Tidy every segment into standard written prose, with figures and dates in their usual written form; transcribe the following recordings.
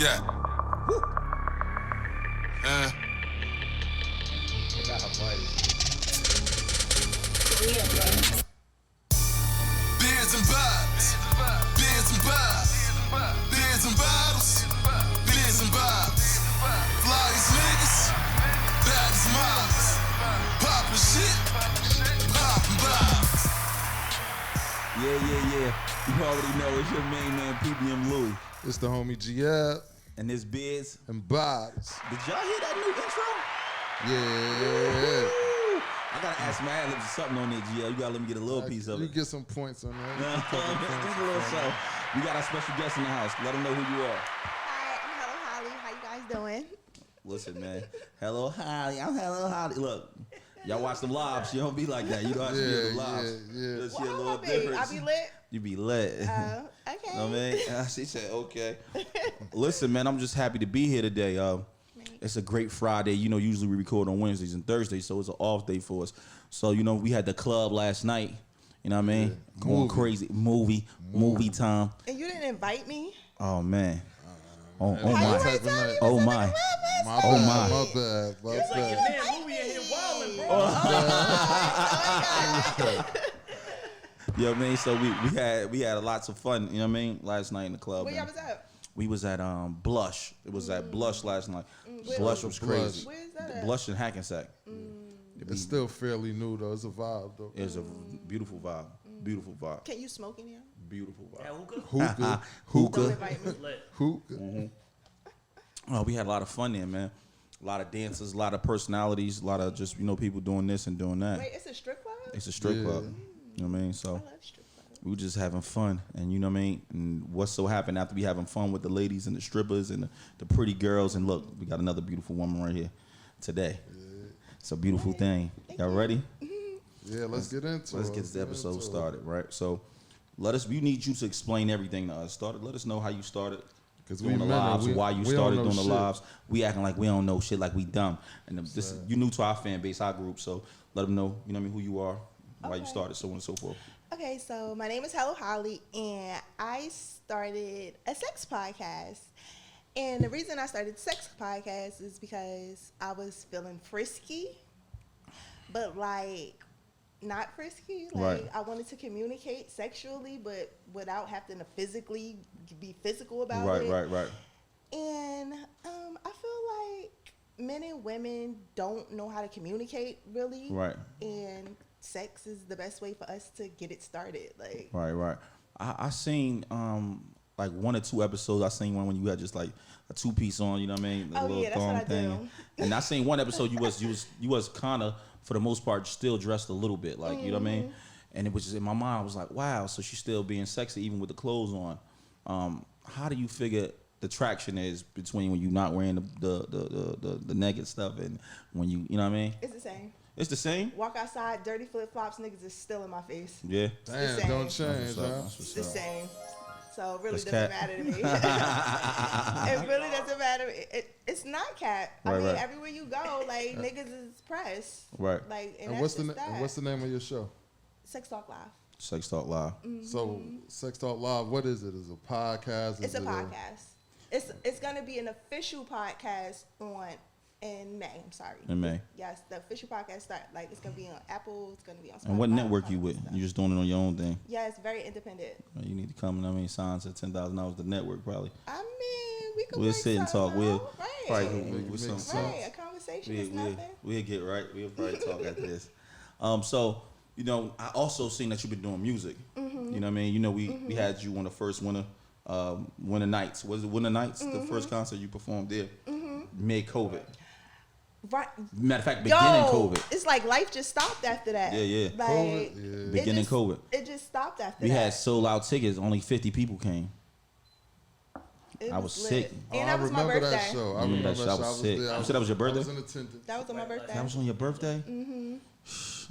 Yeah. Woo. Beers and vibes. Beers and vibes. Beers and bottles. Beers and vibes. Flyest niggas. Baddest mobs. Poppin' shit. Poppin' vibes. Yeah. You already know it's your main man, PBM Louie. It's the homie G.L. And this Biz. and Bobs. Did y'all hear that new intro? Yeah. I gotta ask my ad libs or something on there, GL. You gotta let me get a little piece of You it. get some points on that. Just a little show. We got our special guest in the house. Let them know who you are. Hi, I'm HelloHollie. How you guys doing? Listen, man. HelloHollie. I'm HelloHollie. Look, y'all watch the live. She don't be like that. You know how she be on the live. Yeah. She a Well, little I be? different. I be lit? You be lit. Okay. You know what I mean? She said, okay. Listen, man, I'm just happy to be here today. It's a great Friday. You know, usually we record on Wednesdays and Thursdays, so it's an off day for us. So, you know, we had the club last night. You know what I mean? Yeah. Going crazy. Movie time. And you didn't invite me? Oh, man. Oh How you my. ain't tell me Oh, what's my. in the club last Oh, night? my. My bad. It's like your man Louie in here wildin', bro. You know what I mean? So we had lots of fun, you know what I mean, last night in the club. Where y'all man. was at? We was at Blush. It was at Blush last night. Blush was Blush. crazy. Where is that at? Blush in Hackensack. It's still fairly new, though. It's a vibe, though. It's a beautiful vibe. Beautiful vibe. Can you smoke in here? Beautiful Yeah, vibe. hookah. Don't invite me. Hookah. Oh, we had a lot of fun there, man. A lot of dancers, a lot of personalities, a lot of just, you know, people doing this and doing that. Wait, it's a strip club? It's a strip club. You know what I mean? So I love strip clubs. we were just having fun. And you know what I mean? And what so happened after we having fun with the ladies and the strippers and the pretty girls. And look, we got another beautiful woman right here today. It's a beautiful thing. Y'all ready? Yeah, let's get into it. Let's get this episode started, right? So we need you to explain everything to us. Let us know how you started. Because Doing the lives, why you started doing the lives. We acting like we don't know shit, like we dumb. And you new to our fan base, our group, so let them know, you know what I mean, who you are, why you started, so on and so forth. Okay, so my name is HelloHollie, and I started a sex podcast. And the reason I started sex podcast is because I was feeling frisky, but like not frisky. Like Right. I wanted to communicate sexually, but without having to physically be physical about it. Right. And I feel like men and women don't know how to communicate really. Right. And sex is the best way for us to get it started. Like Right. I seen like 1 or 2 episodes. I seen one when you had just like a 2-piece on, you know what I mean? The Oh, little yeah, that's thong what I thing. do. And I seen one episode you was kinda, for the most part, still dressed a little bit, like, you know what I mean? And it was just in my mind, I was like, wow, so she's still being sexy even with the clothes on. How do you figure the traction is between when you're not wearing the naked stuff and when you know what I mean? it's the same. It's the same? Walk outside, dirty flip flops, niggas is still in my face. Yeah. Damn, same. don't change, That's what's up. huh? That's It's what's the up. same. So it really That's doesn't cat. matter to me. It really doesn't matter. It's not cat. I Right, mean, right. everywhere you go, like niggas is pressed. Right. Like, and And that's just that. what's the name of your show? Sex Talk Live. Sex Talk Live. So, Sex Talk Live, what is it? Is it a podcast? It's Is a it podcast. It's gonna be an official podcast in May. I'm sorry. In May. Yes, the official podcast start. Like it's gonna be on Apple. It's gonna be on Spotify. And what network all you that with? stuff. You just doing it on your own thing? Yeah, it's very independent. You need to come, you know what I mean, sign to $10,000 the network probably. I mean, we could We'll work sit and something talk. We'll out, right? probably Make go it with make some. Right, a conversation is nothing. We'll get right. We'll probably talk after this. So, you know, I also seen that you've been doing music. You know what I mean? You know, we had you on the first Winter Nights. Was it Winter Nights? The first concert you performed there. Mid-COVID. Right. Matter of fact, beginning COVID. It's like life just stopped after that. Yeah. Like, COVID, it Beginning just- COVID. It just stopped after We that. had sold out tickets. Only 50 people came. It I was lit. sick. And I that was my remember birthday. that show. I Mm, remember that shit, I was sick. there. You said that was your birthday? I was in attendance. That was on my birthday. That was on your birthday? Mm-hmm.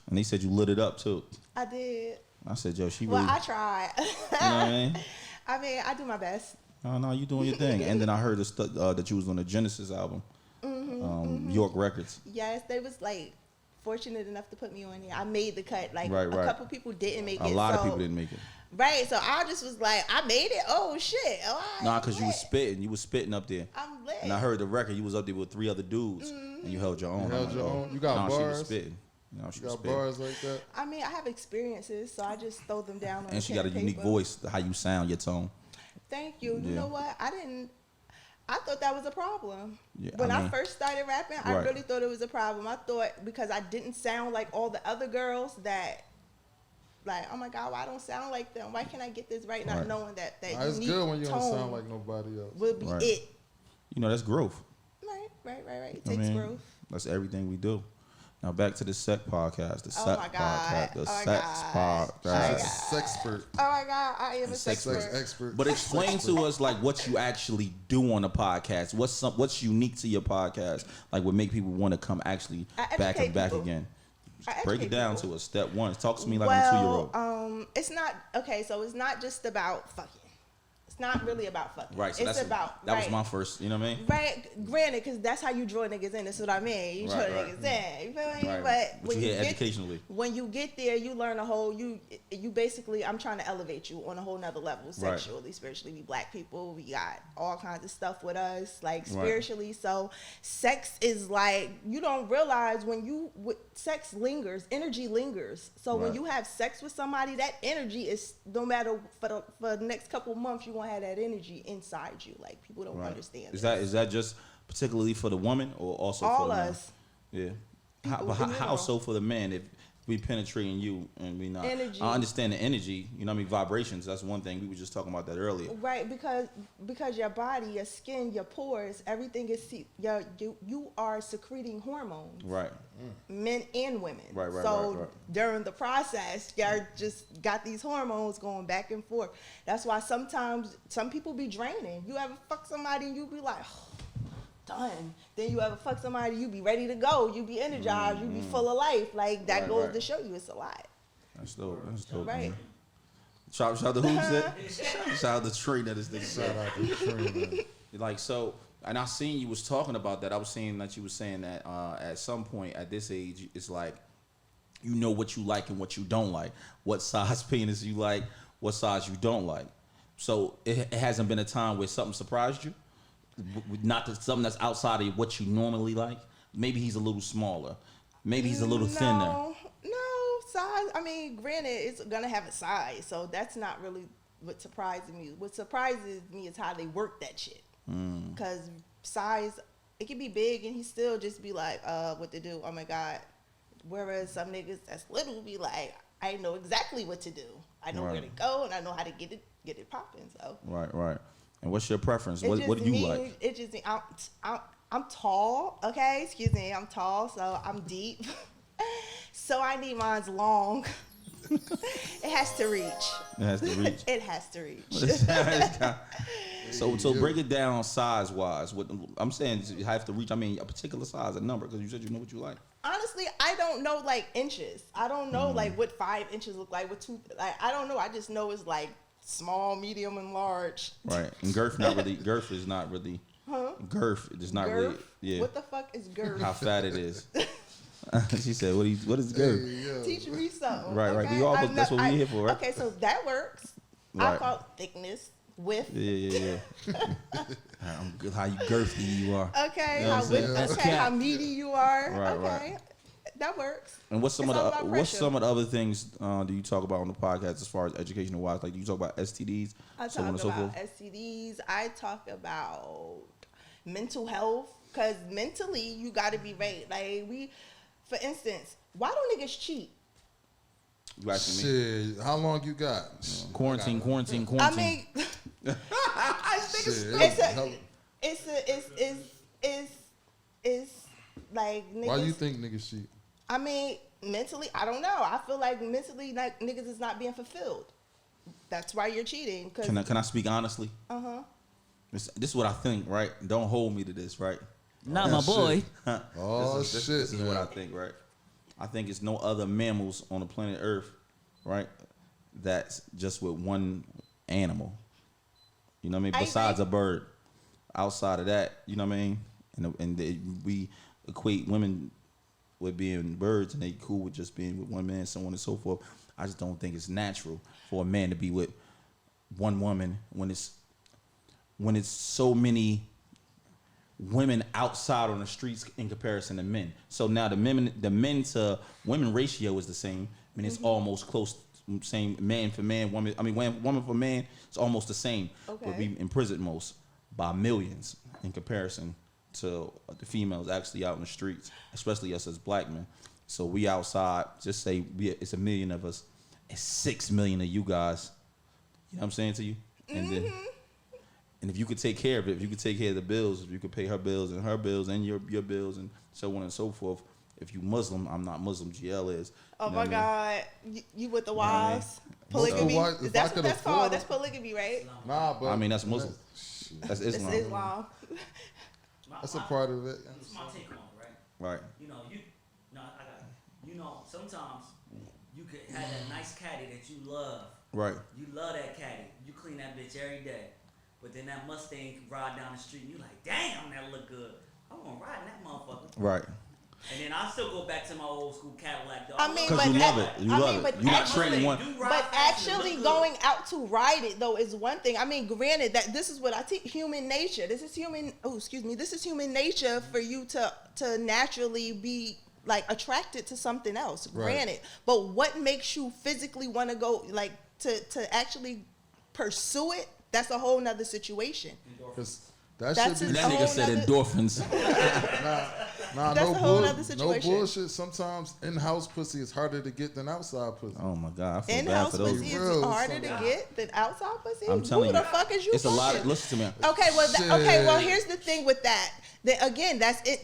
And they said you lit it up too. I did. I said, yo, she Well, really. I tried. You know what I mean? I mean, I do my best. No, you doing your thing. And then I heard that you was on the Genesis album, York Records. Yes, they was like fortunate enough to put me on here. I made the cut. Like Right. a couple people didn't make it. A lot of so people didn't make it. Right, so I just was like, I made it. Oh shit! Oh, Nah, cause you was spitting. You was spitting up there. I'm lit. And I heard the record. You was up there with 3 other dudes, and you held your own. You held I'm your like, own? You got nah, she was bars? spitting. No, she You was got spitting. bars like that? I mean, I have experiences, so I just throw them down on And she pen got a and unique paper. voice, how you sound, your tone. Thank you. You Yeah. know what? I thought that was a problem. Yeah, When I I mean- first started rapping, I Right. really thought it was a problem. I thought because I didn't sound like all the other girls that, like, oh my God, why I don't sound like them? Why can't I get this right? Not Right. knowing that It's unique good when you don't tone sound like nobody else. will be Right. it. You know, that's growth. Right. It I takes mean, growth. That's everything we do. Now back to the Sex Podcast. The Oh Sex my God. Podcast. The Oh my Sex God. She's Podcast. a sexpert. Oh my God, I am a sex sex Sex expert. expert. But explain to us like what you actually do on the podcast. What's unique to your podcast? Like what make people want to come actually I back educate and back people. again. I Break it educate down people. to us. Step 1. Talk to me like I'm a 2-year-old. It's not okay. So it's not just about fucking. It's not really about fucking. Right. So it's that's about that right. was my first. You know what I mean? Right, granted, because that's how you draw niggas in. That's what I mean. You draw Right, niggas in. You feel me? Right. But But you hear educationally. when you get there, you learn a whole. You basically, I'm trying to elevate you on a whole nother level, Right. sexually, spiritually. We black people, we got all kinds of stuff with us, like Right. spiritually. So sex is like you don't realize when sex lingers, energy lingers. So when Right. you have sex with somebody, that energy is no matter for the next couple months, you gonna have that energy inside you. Like people don't Right. understand. Is this. that just particularly for the woman or also all for the man? us? Yeah. People But in how general. so for the man if we penetrating you and we not? Energy. I understand the energy. You know what I mean? Vibrations. That's one thing. We were just talking about that earlier. Right, because your body, your skin, your pores, everything is you are secreting hormones, Right. men and women. Right, So right. during the process, y'all just got these hormones going back and forth. That's why sometimes some people be draining. You ever fuck somebody and you be like, done. Then you ever fuck somebody, you be ready to go. You be energized. You be full of life. Like that Right, goes right. to show you it's a lot. That's dope. That's dope. Right. Man. Shout out to who's that? Shout out to Trina. This nigga. Shout out to Trina. Like so, and I seen you was talking about that. I was saying that you was saying that at some point at this age, it's like you know what you like and what you don't like, what size penis you like, what size you don't like. So it hasn't been a time where something surprised you, not that something that's outside of what you normally like. Maybe he's a little smaller, maybe he's a little thinner. No, size. I mean, granted, it's gonna have a size, so that's not really what surprises me. What surprises me is how they work that shit. Because size, it can be big and he still just be like, what to do? Oh my God. Whereas some niggas that's little be like, I know exactly what to do. I know where to Right. go and I know how to get it popping. So Right. And what's your preference? it What just do you means- like? It just means I'm tall. Okay, excuse me. I'm tall, so I'm deep. So I need mine's long. It has to reach. It has to reach. It has to reach. So break it down size wise. What I'm saying is you have to reach. I mean a particular size, a number, because you said you know what you like. Honestly, I don't know like inches. I don't know like what 5 inches look like. What 2? Like I don't know. I just know it's like small, medium, and large. Right. And girth is not really. Huh? Girth is not really. Girth? Yeah. What the fuck is girth? How fat it is. She said, "What is girth?" Hey, yo. Teach me something. Right. Okay? We all. I'm That's not- what we here for, right? Okay, so that works. I Right. call it thickness, width. Yeah. I'm good. How you girthy you are. Okay, You know what I'm saying? That's okay, cap. how meaty you are. Right, Okay, right. that works. And what's some It's all about what's pressure. some of the other things do you talk about on the podcast as far as educational wise? Like do you talk about STDs, I so on talk and so about forth? STDs. I talk about mental health because mentally you got to be right. Like for instance, why do niggas cheat? You asking me? Shit, how long you got? Quarantine. I mean, I think Shit, it's hell- it's like niggas. Why you think niggas cheat? I mean, mentally, I don't know. I feel like mentally, like niggas is not being fulfilled. That's why you're cheating. Cause Can I speak honestly? uh-huh. This is what I think, right? Don't hold me to this, right? Not my boy. Oh, This shit, is what I man. think, right? I think it's no other mammals on the planet Earth, right? That's just with one animal. You know what I mean? I Besides agree. a bird. Outside of that, you know what I mean? We equate women with being birds, and they cool with just being with one man, so on and so forth. I just don't think it's natural for a man to be with one woman when it's so many women outside on the streets in comparison to men. So now the men to women ratio is the same. I mean, it's almost close, same man for man, woman. I mean, woman for man, it's almost the same. Okay. But we imprisoned most by millions in comparison to the females actually out in the streets, especially us as black men. So we outside, just say it's 1 million of us, and 6 million of you guys. You know what I'm saying to you? And if you could take care of it, if you could take care of the bills, if you could pay her bills and your bills and so on and so forth. If you Muslim, I'm not Muslim. GL is. Oh You know my what I mean? God, you with the wives? Most of the Polygamy? wives- Is if that I what could that's afford called? them- That's polygamy, right? Nah, but I mean, that's Muslim. Shit. That's It's Islam. Islam. That's a part of it. This is my take on it, right? Right. You know, I got it. You know, sometimes you could have that nice caddy that you love. Right. You love that caddy. You clean that bitch every day. But then that Mustang can ride down the street and you like, damn, that look good. I want to ride in that motherfucker. Right. And then I still go back to my old school Cadillac. Dog. I mean, Because but you love I- it. You I love mean, it. but You're not actually- trading one. You ride But fast and actually look going out to ride it though is one thing. I mean, granted that this is what I teach, human nature. This is human. Oh, excuse me. This is human nature for you to naturally be like attracted to something else. Right. Granted, but what makes you physically want to go like to actually pursue it? That's a whole nother situation. 'Cause that That's should be a That nigga whole said nother- endorphins. nah, That's no a whole bull- nother no situation. bullshit. Sometimes in-house pussy is harder to get than outside pussy. Oh my God, I feel bad In-house for those. pussy is Real, harder to son. get than outside pussy. I'm telling Who you, the fuck is you? it's a lot. fucking? Listen to me. Okay, well, Shit. here's the thing with that. Then again, that's it.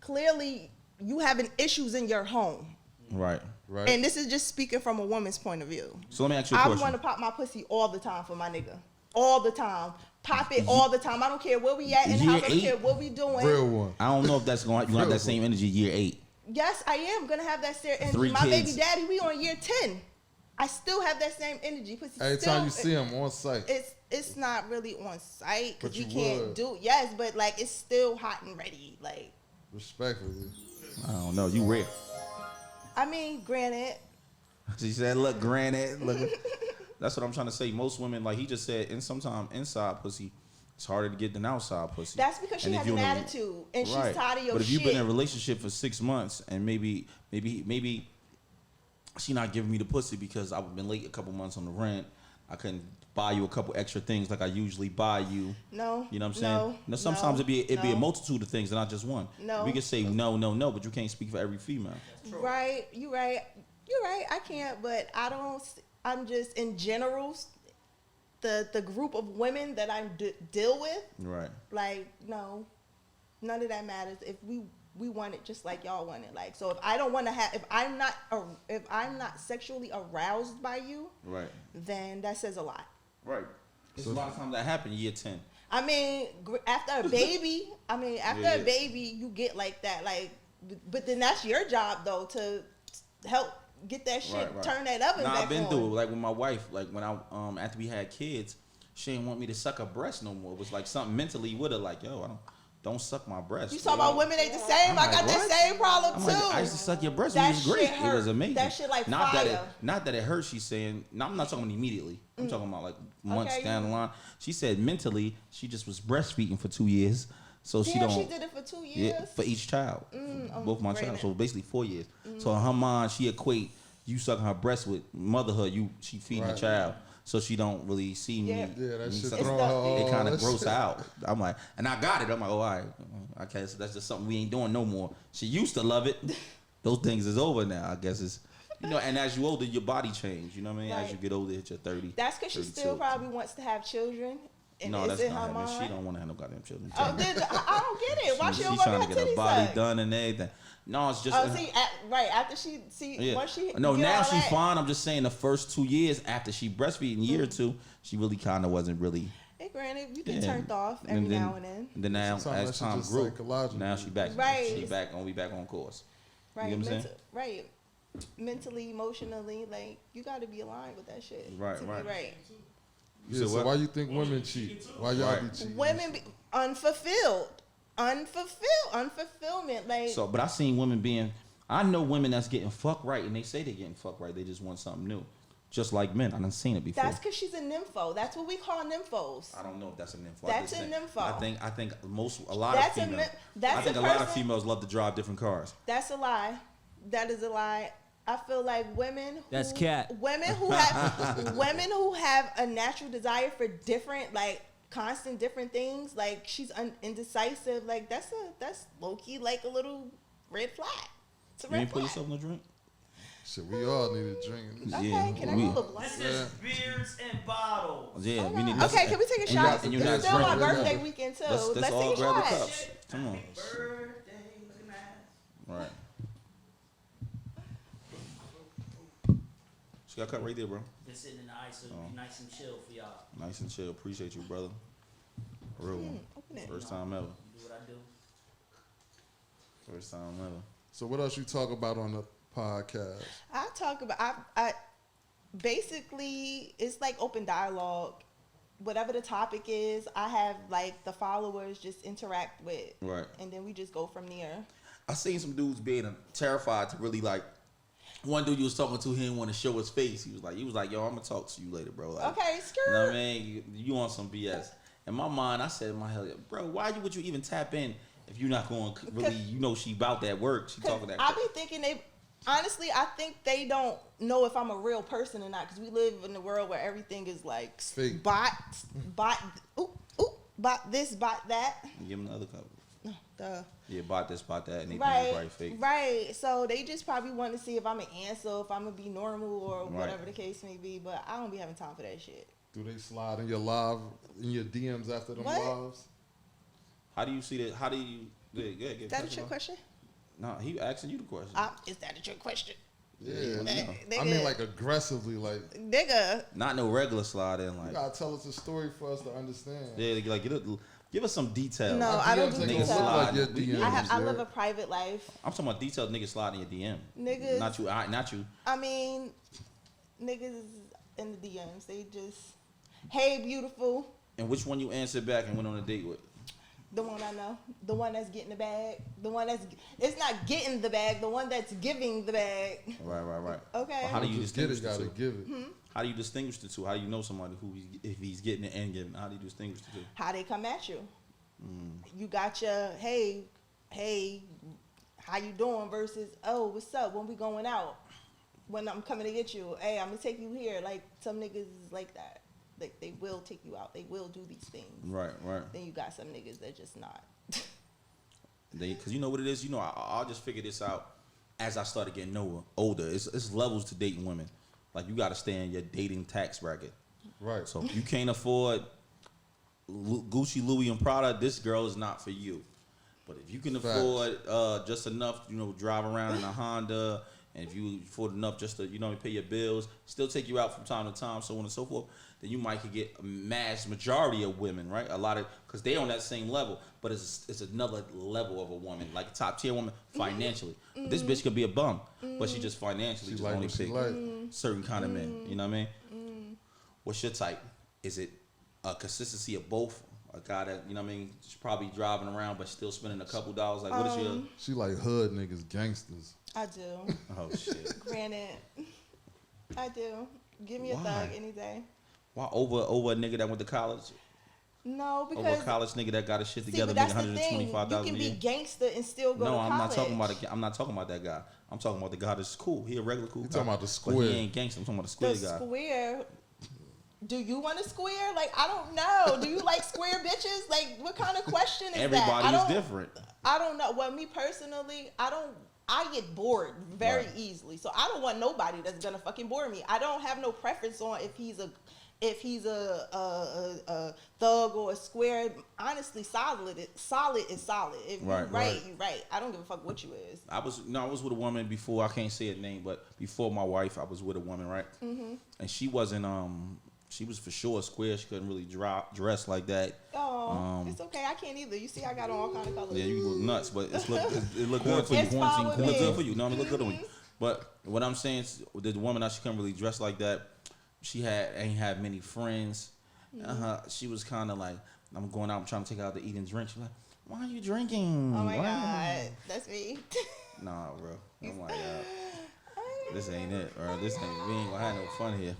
Clearly, you having issues in your home, Right. Right. and this is just speaking from a woman's point of view. So let me ask you a I question. want to pop my pussy all the time for my nigga, all the time. Pop it all the time. I don't care where we at in the Year house. I don't 8? care what we doing. Real one. I don't know if that's going. You have that same energy year 8. Yes, I am gonna have that same energy. 3 My kids. baby daddy, we on year 10. I still have that same energy. Pussy Every still, time you see him on site. it's not really on site because But we you can't would. do yes, but like it's still hot and ready. Like Respectfully. I don't know. You rare. I mean, granted, She said, "Look, granted, look." That's what I'm trying to say. Most women, like he just said, and sometimes inside pussy, it's harder to get than outside pussy. that's because she And if has you're an in a- attitude and she's Right. tired of your But if shit. you've been in a relationship for 6 months and maybe she not giving me the pussy because I've been late a couple months on the rent, I couldn't buy you a couple extra things like I usually buy you. No, You know what I'm saying? no, Sometimes it'd be a no. multitude of things and not just one. No. We can say no, but you can't speak for every female. Right, you're right. I can't, but I don't. I'm just in general, the group of women that I deal with. Right. Like, no, none of that matters. If we want it just like y'all want it. Like, so if I don't want to have, if I'm not sexually aroused by you, Right. then that says a lot. Right. It's a lot of times that happen year 10. I mean, after a baby, Yeah. a baby, you get like that. Like, but then that's your job though to help get that shit, Right. turn that oven Nah, back I've been on. through it. Like with my wife, like when I after we had kids, she didn't want me to suck her breast no more. It was like something mentally with her, like, yo, don't suck my breast. You talk about women ain't the same. I'm I like, got what? that same problem I'm too. like, I used to suck your breast. It That was great. shit It was hurt. amazing. That shit like not fire. That it hurt. She's saying. No, I'm not talking about immediately. I'm talking about like months Okay, down the line. She said mentally, she just was breastfeeding for 2 years, so she Damn, don't. she did it for 2 years. Yeah, for each child, both my child. granted. So basically 4 years. So in her mind, she equate you sucking her breast with motherhood. She feeding the Right. child, so she don't really see me. Yeah. Yeah, that me shit sucking- throwing the- her all. It kind of that gross shit. out. I'm like, and I got it. I'm like, oh, all right. I guess that's just something we ain't doing no more. She used to love it. Those things is over now. I guess it's, and as you older, your body change. You know what I mean? As Right. you get older, hit your 30. That's because she 32. still probably wants to have children. And No, it's that's in not her happening. mind. She don't want to have no goddamn children. Oh, then, I don't get it. Why she don't She's want trying her to get her titties body sucked? done and everything. No, it's just. Oh, see, right after she Yeah. once she No, get now all she's that- fine. I'm just saying the first 2 years after she breastfeeding, year or two, she really kind of wasn't really. Hey, granted, you get Yeah. turned off every now and then. And then now, Sometimes as that shit time just grew, psychological. now she back. Right. She back on. We back on course. Right, You know what I'm saying? right. Mentally, emotionally, like you got to be aligned with that shit. Right, to right. Be right. You Yeah, said so what? why you think women cheat? Why y'all Right. be cheating? Women be unfulfillment. Like So, but I seen women being I know women that's getting fucked right, and they say they're getting fucked right. They just want something new. Just like men. I done seen it before. That's because she's a nympho. That's what we call nymphos. I don't know if that's a nympho. That's a nympho. I think a lot of females love to drive different cars. That's a lie. That is a lie. I feel like women That's cat. Women who have a natural desire for different, like constant different things, like she's indecisive, like that's low key like a little red flag. It's a You red ain't put flag. yourself in a drink? Shit, we all need a drink. Okay, Yeah, can I roll a blunt? This is beers and bottles. Yeah, Oh, we need. no. Okay, can we take a shot? And you're It's not still my drinking. birthday weekend too. Let's Let's all take a grab the shot. cups. Come on. Birthday, look at that. Right. She got a cup right there, bro. Been sitting in the ice, so it'll be nice and chill for y'all. Nice and chill. Appreciate you, brother. Real one. Open it. First time ever. Do what I do. First time ever. So what else you talk about on the podcast? I talk about I basically it's like open dialogue. Whatever the topic is, I have like the followers just interact with, Right. and then we just go from there. I seen some dudes being terrified to really like. One dude you was talking to, he didn't want to show his face. He was like, yo, I'm gonna talk to you later, bro. Like, Okay, you know what I skirt. mean? You on some BS. In my mind, I said in my head, bro, why would you even tap in if you're not going to really, she about that work. She talking that. I be thinking honestly, I think they don't know if I'm a real person or not, because we live in a world where everything is like Fake. bot, bot this, bot that. Give him another cup. Duh. Yeah, bought this, bought that, and they think Right, it's probably fake. right. So they just probably want to see if I'm an answer, if I'm gonna be normal or Right. whatever the case may be. But I don't be having time for that shit. Do they slide in your DMs after them What? lives? How do you see that? How do you? Yeah, Is that a trick question? No, he asking you the question. Is that a trick question? Yeah. Nigga. I mean, like aggressively, like Nigga. Not no regular slide in, you like. gotta tell us a story for us to understand. Yeah, like give us some details. No, My I don't DMs do ain't details. gonna look like your We- DMs. I yeah. live a private life. I'm talking about detailed niggas sliding your DM. Niggas. Not you. Not you. I mean, niggas in the DMs, they just, hey, beautiful. And which one you answered back and went on a date with? The one I know, the one that's getting the bag, the one it's not getting the bag, the one that's giving the bag. Right. Okay. Well, how do you Just get distinguish it, the gotta two? give it. Hmm? How do you distinguish the two? How do you know somebody if he's getting it and giving? How do you distinguish the two? How they come at you. You got your hey, how you doing versus oh, what's up? When we going out? When I'm coming to get you, hey, I'm gonna take you here. Like some niggas is like that. Like they will take you out. They will do these things. Right. Then you got some niggas that just not. Because you know what it is. I'll just figure this out as I started getting older. It's levels to dating women. Like you got to stay in your dating tax bracket. Right. So if you can't afford Gucci, Louis, and Prada, this girl is not for you. But if you can Facts. afford just enough, drive around in a Honda, and if you afford enough just to, pay your bills, still take you out from time to time, so on and so forth, then you might could get a mass majority of women, right? A lot of, because they on that same level, but it's another level of a woman, like a top tier woman financially. This bitch could be a bum, but she just financially She just like only what she pick like. certain kind of men. You know what I mean? What's your type? Is it a consistency of both? A guy that, she's probably driving around but still spending a couple dollars. Like, what is your... She like hood niggas, gangsters. I do. Oh, shit. Granted, I do. Give me a Why? thug any day. Why over a nigga that went to college? No, Over a because college nigga that got his shit see, together, but making that's the thing. You $125,000 can a be year? gangster and still go to No, college. I'm not talking about that guy. I'm talking about the guy that's cool. He a regular cool You guy. talking about the But square. he ain't gangster. I'm talking about the The square guy. square. Do you want a square? Like, I don't know. Do you like square bitches? Like, what kind of question is that? Everybody I is don't- different. I don't know. Well, me personally, I get bored very Right. easily. So I don't want nobody that's gonna fucking bore me. I don't have no preference on if he's a thug or a square. Honestly, solid is solid. If Right, you right. you right. I don't give a fuck what you is. I was with a woman before. I can't say her name, but before my wife, I was with a woman, right? Mm-hmm. And she wasn't. She was for sure square. She couldn't really dress like that. Oh, it's okay. I can't either. You see, I got on all kind of colors. Yeah, you look nuts, but it look good for you. It's fine with It look me. good for you. No, it look good on you. But what I'm saying is, the woman that she couldn't really dress like that. She ain't had many friends. She was kind of like, I'm going out, I'm trying to take her out to eat and drink. She's like, why are you drinking? Oh my Why? god, that's me. Nah, bro. I'm like, this ain't it, bro. We ain't gonna have no fun here.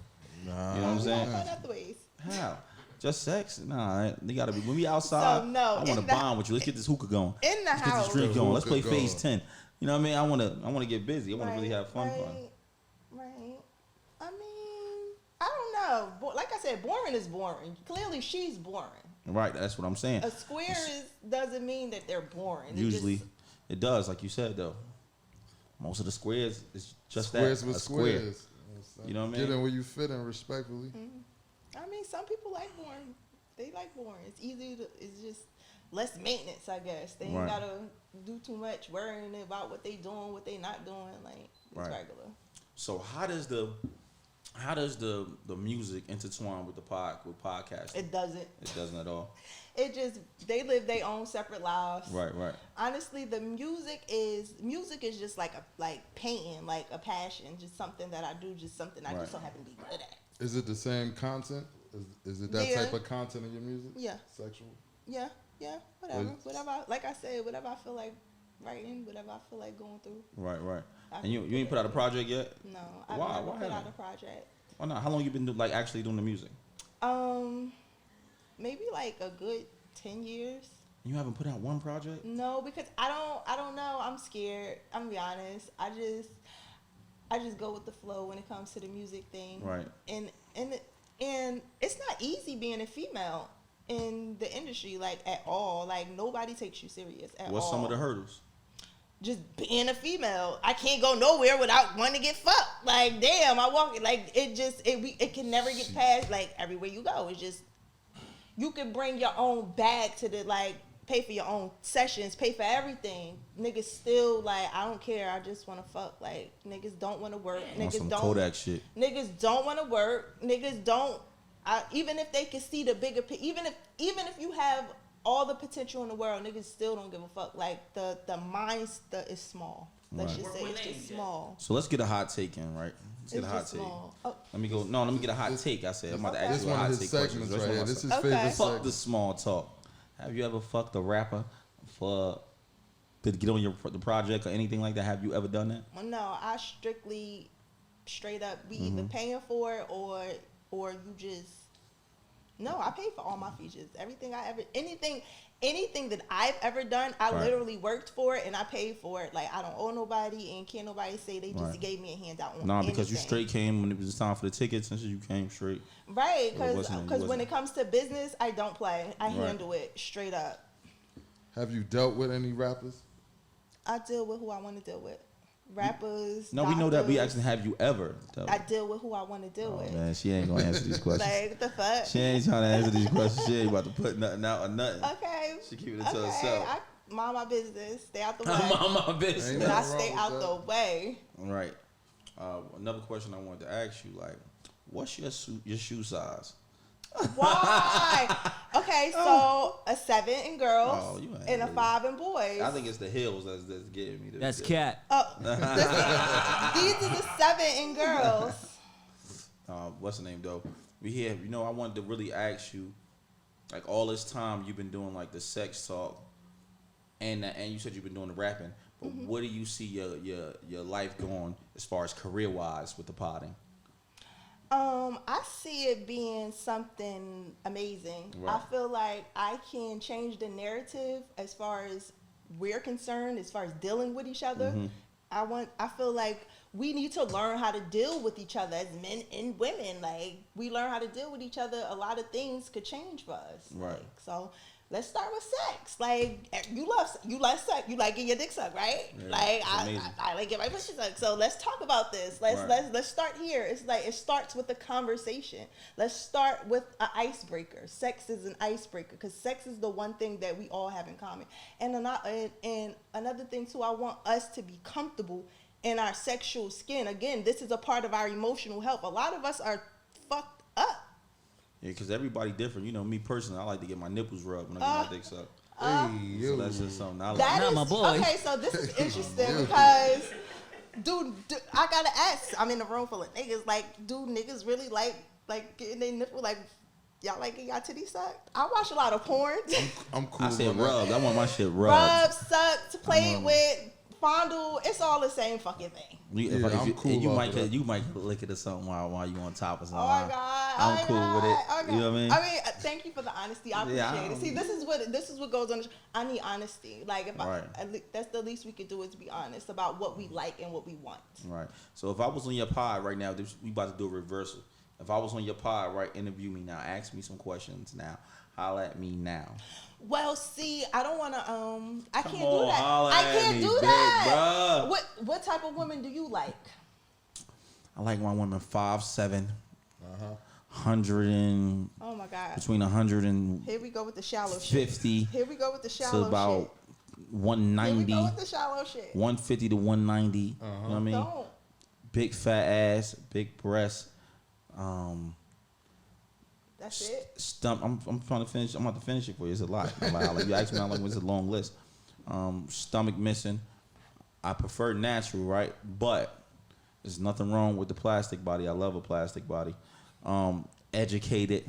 Nah. You know what I'm saying? Fun other ways. How? Just sex? Nah, they gotta be. When we outside, So, no, I want to in the- bond with you. Let's get this hookah going. In the Let's get house. this drink going. Let's play Hookah phase going. 10. You know what I mean? I want to get busy. I want to really have fun. Right. I mean, I don't know. Like I said, boring is boring. Clearly, she's boring. Right, that's what I'm saying. A square doesn't mean that they're boring. Usually, it does, like you said though. Most of the squares is just Squares that, with a square. squares. You know what I mean? Get in where you fit in, respectfully. I mean, some people like boring. They like boring. It's easy to. It's just less maintenance, I guess. They ain't Right. gotta do too much worrying about what they doing, what they not doing. Like it's Right. regular. So how does the music intertwine with podcasting? It doesn't. It doesn't at all. It just they live their own separate lives. Right. Honestly, the music is just like painting, like a passion, just something that I do, just something I Right. just so happen to be good at. Is it the same content? Is it that Yeah. type of content in your music? Yeah. Sexual? Yeah, whatever. Well, Like I said, whatever I feel like writing, whatever I feel like going through. Right. I And you can ain't put out a project yet? No, I've Why? never Why put haven't out you? a project. Why not? How long you been actually doing the music? Maybe like a good 10 years. You haven't put out one project? No, because I don't know. I'm scared. I'm gonna be honest. I just go with the flow when it comes to the music thing. Right. And it's not easy being a female in the industry, like at all. Like nobody takes you serious at all. What's some of the hurdles? Just being a female, I can't go nowhere without wanting to get fucked. Like, damn, I walk like it can never get past. Like everywhere you go, it's just you can bring your own bag to the pay for your own sessions, pay for everything. Niggas still like, I don't care. I just want to fuck. Like niggas don't want to work. On Niggas some don't. Kodak shit. Niggas don't want to work. Niggas don't. Even if they can see the bigger, even if you have all the potential in the world, niggas still don't give a fuck. Like the mind is small. Let's Right. just say it's just small. So let's get a hot take in, right? Let's get It's a hot just take. small. Oh, Let me go. No, let me get a hot take. I said I'm about to Okay. ask This you a one hot of his take question. segments That's right one here. of my This is Okay. favorite Fuck segment. the small talk. Have you ever fucked a rapper to get on the project or anything like that? Have you ever done that? well, no, I straight up be either paying for it or you just. No, I pay for all my features. Anything that I've ever done, I Right. literally worked for it and I paid for it. Like I don't owe nobody and can't nobody say they just Right. gave me a handout on Nah, because you anything. straight came when it was time for the tickets, and so you came straight. Right, Or it wasn't- it because when wasn't. it comes to business, I don't play. I Right. handle it straight up. Have you dealt with any rappers? I deal with who I want to deal with. Rappers. No, we know that. We doctors. asking, have you ever? I deal with who I want to deal Oh with. man, she ain't gonna answer these questions. Like what the fuck? She ain't trying to answer these questions. She ain't about to put nothing out or nothing. Okay. She keep it to herself. I mind my business. Stay out the way. I'm my Ain't business. And I nothing wrong stay with out that. the way. Right. Another question I wanted to ask you, like, what's your shoe size? Why? Okay, so a 7 in girls Oh, you ain't and a really- 5 in boys. I think it's the heels that's getting me. That's cat. Oh, these are the 7 in girls. What's the name though? We here. You know, I wanted to really ask you, like, all this time you've been doing like the sex talk, and you said you've been doing the rapping. But where do you see your life going as far as career wise with the potting? I see it being something amazing. Right. I feel like I can change the narrative as far as we're concerned, as far as dealing with each other. I feel like we need to learn how to deal with each other as men and women. Like we learn how to deal with each other, a lot of things could change for us. Right. Like, so let's start with sex. Like you like sex. You like getting your dick sucked, right? Yeah, like it's amazing. I like get my pussy sucked. So let's talk about this. Let's start here. It's like it starts with a conversation. Let's start with an icebreaker. Sex is an icebreaker because sex is the one thing that we all have in common. And another thing too, I want us to be comfortable in our sexual skin. Again, this is a part of our emotional health. A lot of us are fucked up. Yeah, because everybody different. You know, me personally, I like to get my nipples rubbed when I get my dick sucked. Hey, So yo. that's just something I like. That Not is my boy. okay. So this is interesting because, dude, I gotta ask. I'm in a room full of niggas. Like, do niggas really like getting their nipple? Like, y'all like getting y'all titties sucked? I watch a lot of porn. I'm cool. I said on that. rubbed. I want my shit rubbed. Rub, sucked, played with, fondle, it's all the same fucking thing. I'm cool you off might of that. you might lick it or something while you on top or something. Oh my God. I'm oh cool my with God, it. oh my You know what I mean? thank you for the honesty. I appreciate Yeah, it. See, this is what goes on. I need honesty. Like if Right. that's the least we could do is be honest about what we like and what we want. Right. So if I was on your pod right now, we about to do a reversal. If I was on your pod, right, interview me now. Ask me some questions now. Holla at me now. Well, see, I don't want to. I Come can't on, do that. holla I at can't me, do big that. bruh. What type of woman do you like? I like my women 5'7", 100 Oh my God. between 100 and Here we go with the shallow 50 shit. Here we go with the to shallow about shit. 190, Here we go with the shallow shit. 150 to 190. You know what I mean? Don't. Big fat ass, big breasts. That's it. I'm trying to finish. I'm about to finish it for you. It's a lot. Like you asked me, I'm like, it's a long list. Stomach missing. I prefer natural, right? But there's nothing wrong with the plastic body. I love a plastic body. Educated.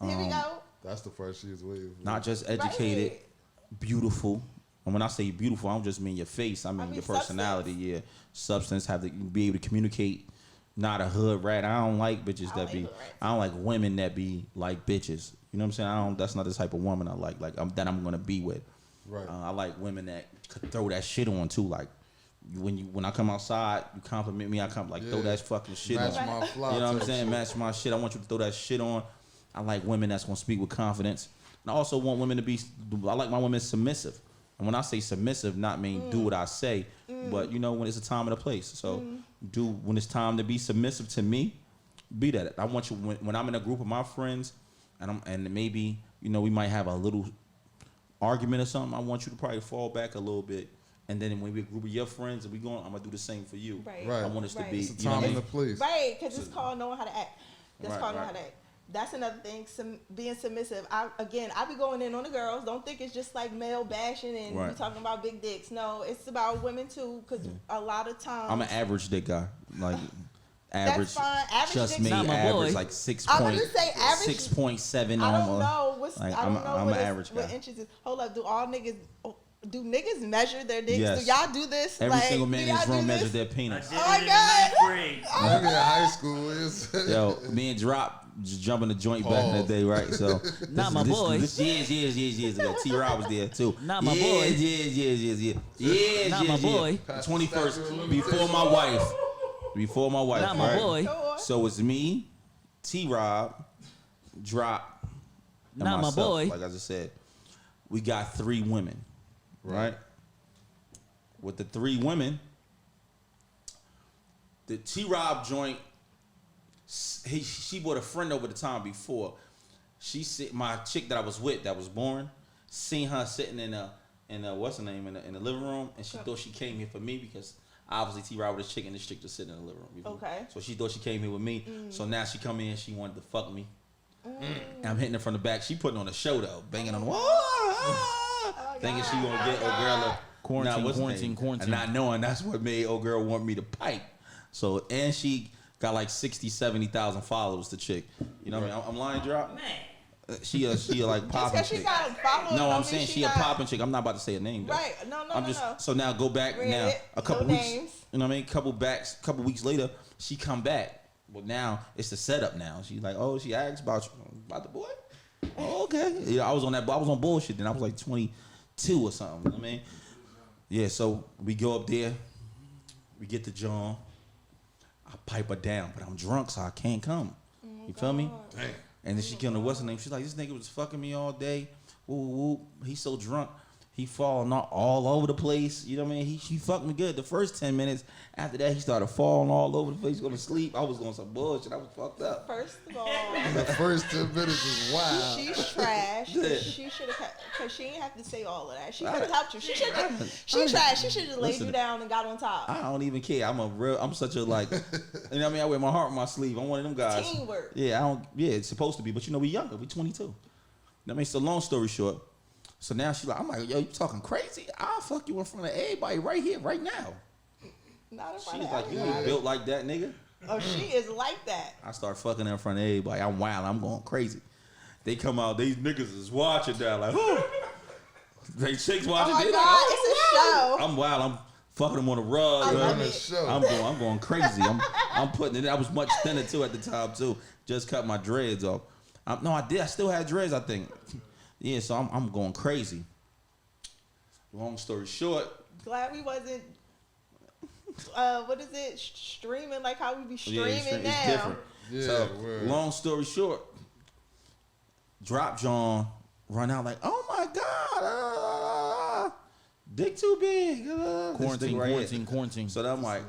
Here we go. That's the first she's waiting for. Not just educated. Right. Beautiful. And when I say beautiful, I don't just mean your face. I mean your personality. Substance. Yeah, substance. Have to be able to communicate. Not a hood rat. I don't like bitches I that like be. hood rats. I don't like women that be like bitches. You know what I'm saying? I don't. That's not the type of woman I like. That I'm gonna be with. Right. I like women that could throw that shit on too. Like when I come outside, you compliment me. I come like throw that fucking shit Match on. my fly You know what I'm type saying? shit. Match my shit. I want you to throw that shit on. I like women that's gonna speak with confidence. And I also want women to be. I like my women submissive. And when I say submissive, not mean do what I say, but you know when it's a time and a place. So when it's time to be submissive to me, be that. I want you when I'm in a group of my friends, and maybe we might have a little argument or something. I want you to probably fall back a little bit, and then when we a group of your friends and I'm gonna do the same for you. Right. Right. I want us to be. It's a You know time what I and mean? a place. Right, because it's called knowing how to act. That's Right, called knowing right. how to act. That's another thing. Being submissive. I be going in on the girls. Don't think it's just like male bashing and we Right. talking about big dicks. No, it's about women too. Because a lot of times I'm an average dick guy. Like average. fine. Average just dick's me. not my Average boy. like 6 I'm point. gonna say average. 6.7 I don't almost. know what's. Like, I don't know I'm what, an average what guy. inches is. Hold up. Do niggas measure their dicks? Yes. Do y'all do this? Every Like, single do man in y'all this do room this? measures their I penis. did Oh my it in God. ninth grade. Nigga in high school is. Yo, me and Drop just jumping the joint back in the Pause. day, right? So Not my boy. This years ago. T-Rob was there too. Not my boy. Years. Not my boy. 21st, before my wife. Not my right? boy. Go on. So it's me, T-Rob, Drop, and Not my myself. boy. Like I just said, we got 3 women, right? With the 3 women, the T-Rob joint, she brought a friend over the time before. My chick that I was with, that was born, seen her sitting in a what's her name in the living room, and she thought she came here for me because obviously T-Rob with this chick and this chick just sitting in the living room. You feel me? Okay. So she thought she came here with me. So now she come in, she wanted to fuck me. And I'm hitting her from the back. She putting on a show though, banging on the wall, thinking she gonna get old girl a Quarantine. and not knowing that's what made old girl want me to pipe. So and she got like 60, 70,000 followers. The chick, you know what I mean? I'm lying, Drop. Man, She a like Just popping because she chick. got followers. No, don't I'm mean saying she a not- popping chick. I'm not about to say a name though. Right. No. I'm just no. so now go back Read now it. a couple No weeks. names. You know what I mean? Couple weeks later, she come back. Well, now it's the setup. Now she's like, oh, she asked about the boy. Oh, okay. Yeah, I was on bullshit. Then I was like 22 or something. You know what I mean? Yeah. So we go up there. We get the John. I pipe her down, but I'm drunk, so I can't come. You feel me? Damn. And then she came to what's her name? She's like, this nigga was fucking me all day. Woo, woo. He's so drunk. He falling all over the place. You know what I mean? She fucked me good the first 10 minutes. After that, he started falling all over the place, going to sleep. I was on some bullshit. I was fucked up. First of all, The first 10 minutes is wild. she's trash. Yeah. She should have, because she didn't have to say all of that. She I- could have helped you. She should I- have. She trash. She should have laid Listen, you down and got on top. I don't even care. I'm such a like, you know what I mean? I wear my heart on my sleeve. I'm one of them guys. Teamwork. Yeah, it's supposed to be, but you know, we younger. We 22. You know what I mean? So long story short, so now I'm like, yo, you talking crazy? I'll fuck you in front of everybody right here, right now. Not in She's front of like, you ain't everybody. built like that, nigga. Oh, she is like that. I start fucking in front of everybody. I'm wild. I'm going crazy. They come out. These niggas is watching now. Like, oh. They chicks Oh watching. my They God, like, it's a show. I'm wild. I'm fucking him on the rug. I love On the it. show. I'm going crazy. I'm putting it. I was much thinner too at the time too. Just cut my dreads off. No, I did. I still had dreads. I think. Yeah. So I'm going crazy. Long story short. Glad we wasn't. What is it? Streaming like how we be streaming now. It's different. Yeah, So word. long story short. Drop John run out like, oh my God, dick too big. Quarantine. So then I'm like,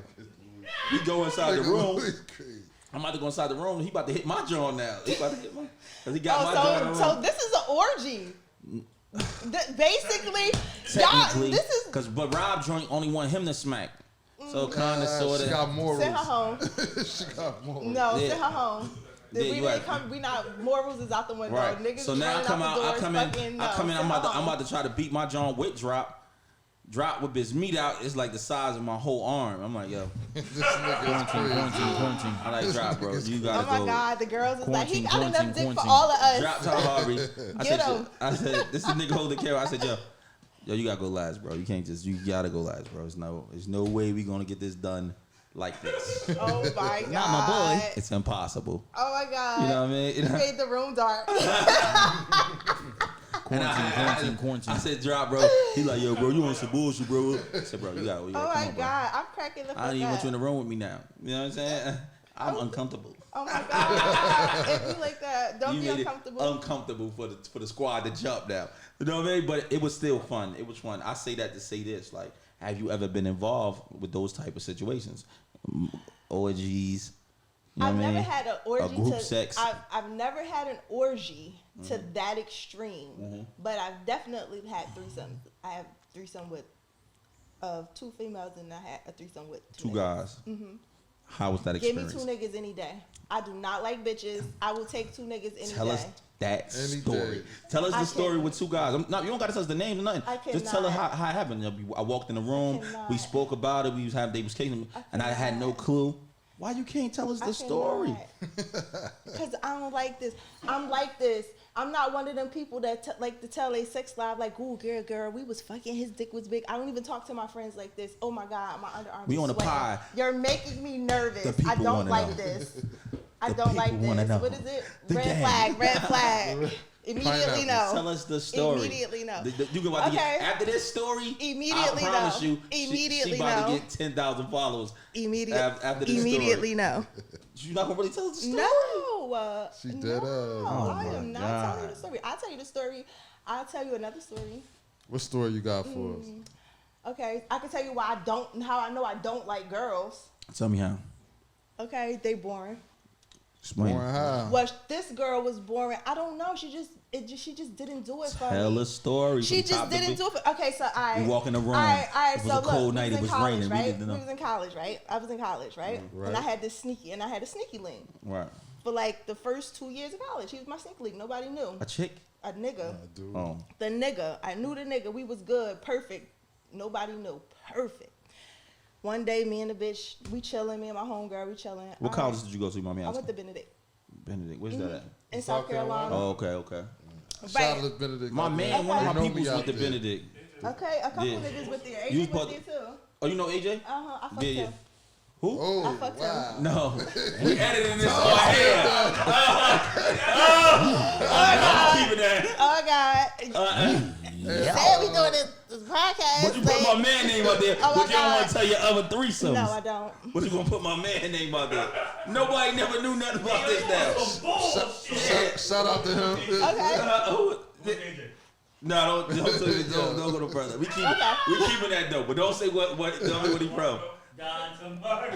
we go inside the room. Crazy. I'm about to go inside the room. He about to hit my John now. He about to hit my, cause he got my John. In the So room. this is an orgy. Basically, y'all. Technically, This is. but Rob joint only want him to smack. So kind of sort She of. got morals. Send her home. She got morals. No, Yeah. send her home. Yeah, We you didn't right. come. We not morals is out the window. Right. Niggas So now I running come out out. the I doors, come in. fucking, I come in. send I'm her about home. to try to beat my John with drop. Drop with his meat out. It's like the size of my whole arm. I'm like, yo. This nigga is crazy. I like drop, bro. You gotta Oh my go. God, the girls is like, he got Quarantine, enough dick for quarantine. all of us. Drop Tom Harvey. Get him. I said, this is the nigga holding the camera. I said, yo, you gotta go last, bro. You gotta go last, bro. There's no way we gonna get this done like this. Oh my God. Not my boy. It's impossible. Oh my God. You know what I mean? You made the room dark. Quarantine. I said, drop, bro. He like, yo, bro, you on some bullshit, bro. I said, bro, you gotta. Oh come my on, bro. God. I'm cracking the fuck I don't even want you in up. the room with me now. You know what I'm saying? I'm uncomfortable. Oh my God. If you like that, don't You be made uncomfortable. it uncomfortable for the squad to jump now. You know what I mean? But it was still fun. It was fun. I say that to say this: like, have you ever been involved with those type of situations? Orgies. You know I've what I never mean? had an orgy A group to sex. I've never had an orgy to that extreme, but I've definitely had threesomes. I have threesome with 2 females, and I had a threesome with 2 Two niggas. guys. How was that Give me experience? 2 niggas any day. I do not like bitches. I will take 2 niggas any Tell day. us that Any story. day. Tell us I the story can't. with 2 guys. No, you don't got to tell us the names or nothing. I Just tell her cannot. how it happened. I walked in the room. cannot. We spoke about it. They was kicking, and I had no cannot. clue. Why you can't tell us the story? Because I don't like this. I'm like this. I'm not one of them people that like to tell a sex live like, ooh, girl, we was fucking, his dick was big. I don't even talk to my friends like this. Oh my God, my underarm We is on the sweating. pie. You're making me nervous. The people I don't wanna like know. this. I The don't like people wanna this. know. What is it? The Red gang. flag. Immediately no. Tell us the story. Immediately no. You can about to Okay. get, after this story. Immediately I promise no. you. Immediately she about no. to get 10,000 followers. After this Immediately story. no. You not gonna really tell us the story? No. She dead no. ass. Oh I my am not God. telling you the story. I'll tell you the story. I'll tell you another story. What story you got for us? Okay, I can tell you how I know I don't like girls. Tell me how. Okay, they boring. Explain. Boring how? Well, this girl was boring. I don't know. She just didn't do it for Tell me. a story. She from just top to didn't bit. do it. Okay, so We walk in the room. All right, It was so a cold look, night. we It was college, raining. We right? didn't We know. was in college, right? I was in college, right? Right. And I had this sneaky link Right. for like the first 2 years of college. He was my sneaky link. Nobody knew. A chick. A nigga. Dude. Oh. The nigga. I knew the nigga. We was good. Perfect. Nobody knew. Perfect. One day, me and the bitch, we chilling. Me and my homegirl, we chilling. What All college right. did you go to, mommy? I went to Benedict. Benedict. Where's that at? In South Carolina. Oh, okay. Shout out to Benedict. My out man, there. one of They my know people's me out went to there. Benedict. Okay, a couple Yeah. niggas with there. You AJ was went there too. Oh, you know AJ? I fucked Yeah. him. Who? Oh, I fucked wow. him. No. We editing this on here. I'm keeping that. Oh God. Said we doing this podcast. But you put my man name out there, Oh, but you don't God. want to tell your other threesomes. No, I don't. But you gonna put my man name out there? Nobody never knew nothing about this now. Shout out to him. Okay. No, don't go no further. We keeping that though, but don't say what tell me what he from. Don tomorrow.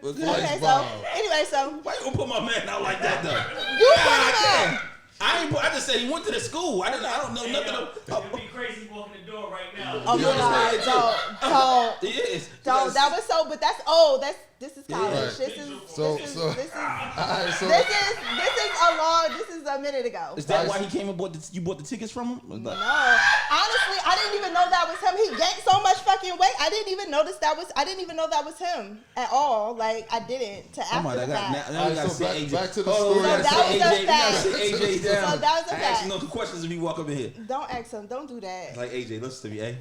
Okay, so Bomb. anyway, so Why you gonna put my man out like that though? you God put him damn. I just said he went to the school. I don't know nothing. It'd be crazy walking the door right now. Oh You my God, understand? don't. He is. That was so, but that's old. This is college. Right. This is So- this is so- this is Alright, so this is a minute ago. Is that why he came and you bought the tickets from him? No, honestly, I didn't even know that was him. He gained so much fucking weight. I didn't even know that was him at all. Like I didn't. To Come on, after the fact. now we gotta so sit AJ. back to the Hold on, story. we gotta So that sit was AJ. a We gotta fact. sit AJ down. So that was a I ask you fact. no questions if you walk up in here. Don't ask him. Don't do that. Like AJ, listen to me, eh?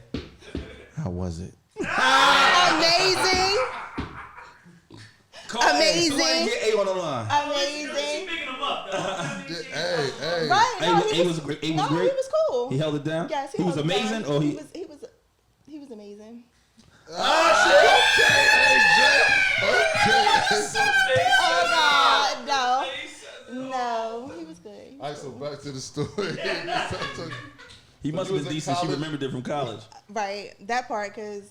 How was it? Amazing. Call A. Amazing. Somebody get A on the line. Amazing. She picking him up, though. Hey. Right? No, Hey, it was great. It was no, great. he was cool. He held it down. Yes, he was held it amazing, down. or he was amazing. Oh God, no, he was good. All right, so back to the story. he must you have was been in decent. She college? remembered it from college. Right, that part, cause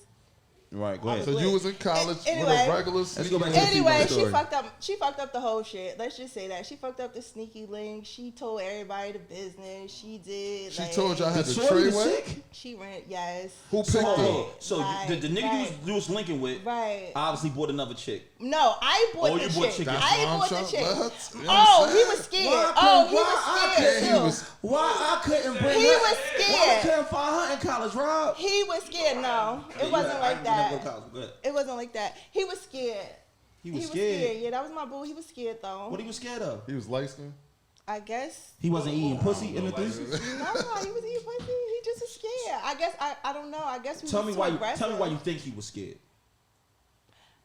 Right, go ahead. So you was in college Anyway. with a regular Let's go back sneaky to the anyway, female she story. fucked up the whole shit. Let's just say that she fucked up the sneaky link. She told everybody the business. She did. She like, told y'all had The the shorty tray was way? sick? She ran. Yes. Who So, picked hold her? on. So Right, the nigga right. you was linking with Right. obviously bought another chick. No, I bought Oh, the you bought chick. chicken. That's I what I'm bought the trying- chick. let her- you know what Oh, I'm he saying? was scared. Oh, he was scared He too. was Why I couldn't bring He her? was Why I scared. couldn't find her in college, Rob? He was scared. No, Yeah, it wasn't like I that. never go to college. Go ahead. It wasn't like that. He was scared. He was scared. Yeah, that was my boo. He was scared though. What he was scared of? He was light skinned? I guess. He wasn't eating pussy in the deuces. No, he was eating pussy. He just was scared. I guess I don't know. I guess we Tell was me too why. aggressive. Tell me why you think he was scared.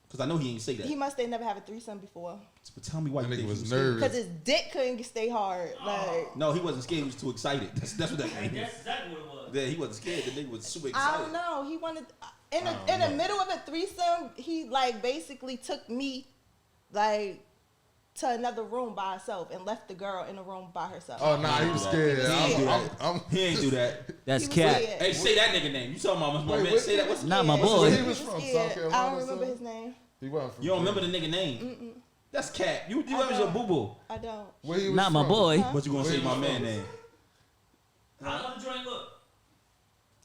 Because I know he ain't say that. He must have never had a threesome before. But tell me why That you nigga think was he was scared. nervous. Because his dick couldn't stay hard. Like No, he wasn't scared. He was too excited. That's what that means. That's exactly what it was. Yeah, he wasn't scared. The nigga was super I excited. don't know. He wanted in the middle of a threesome. He like basically took me like to another room by herself and left the girl in the room by herself. Oh, nah, he was scared. He ain't do I'm- He ain't do that. That's He was cat. scared. Hey, say that nigga name. You talking about my Wait, man? wait, Say that. What's Not my Yeah, boy. Where he He was was from? scared. South Carolina? I don't remember son? his name. He wasn't from You don't there. remember the nigga name? That's Cap. You I that was your don't. boo boo. I don't. Where he was Not my from? boy. Huh? But you gonna Where say he my was man from? name? How the joint look?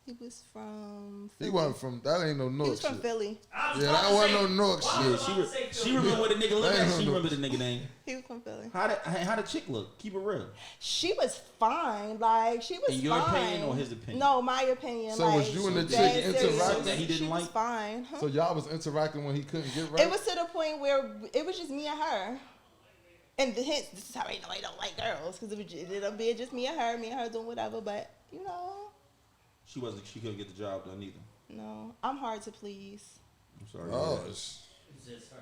He was from. He Philly. wasn't from, that ain't no He Newark was from shit. Philly. Yeah, that wasn't no Newark Why shit. was I about to say She Philly? remember what the nigga looked Damn. like. She remember the nigga name. He was from Philly. How the chick look? Keep it real. She was fine. Like she was In your fine. opinion or his opinion? No, my opinion. So like, was you and the So chick dead interacting? serious. That he didn't She like? was fine. Huh? So y'all was interacting when he couldn't get right? It was to the point where it was just me and her. And hence, this is how I know I don't like girls, because it ended up being just me and her doing whatever. But you know, She couldn't get the job done either. no, I'm hard to please. I'm sorry. Oh, It's just her.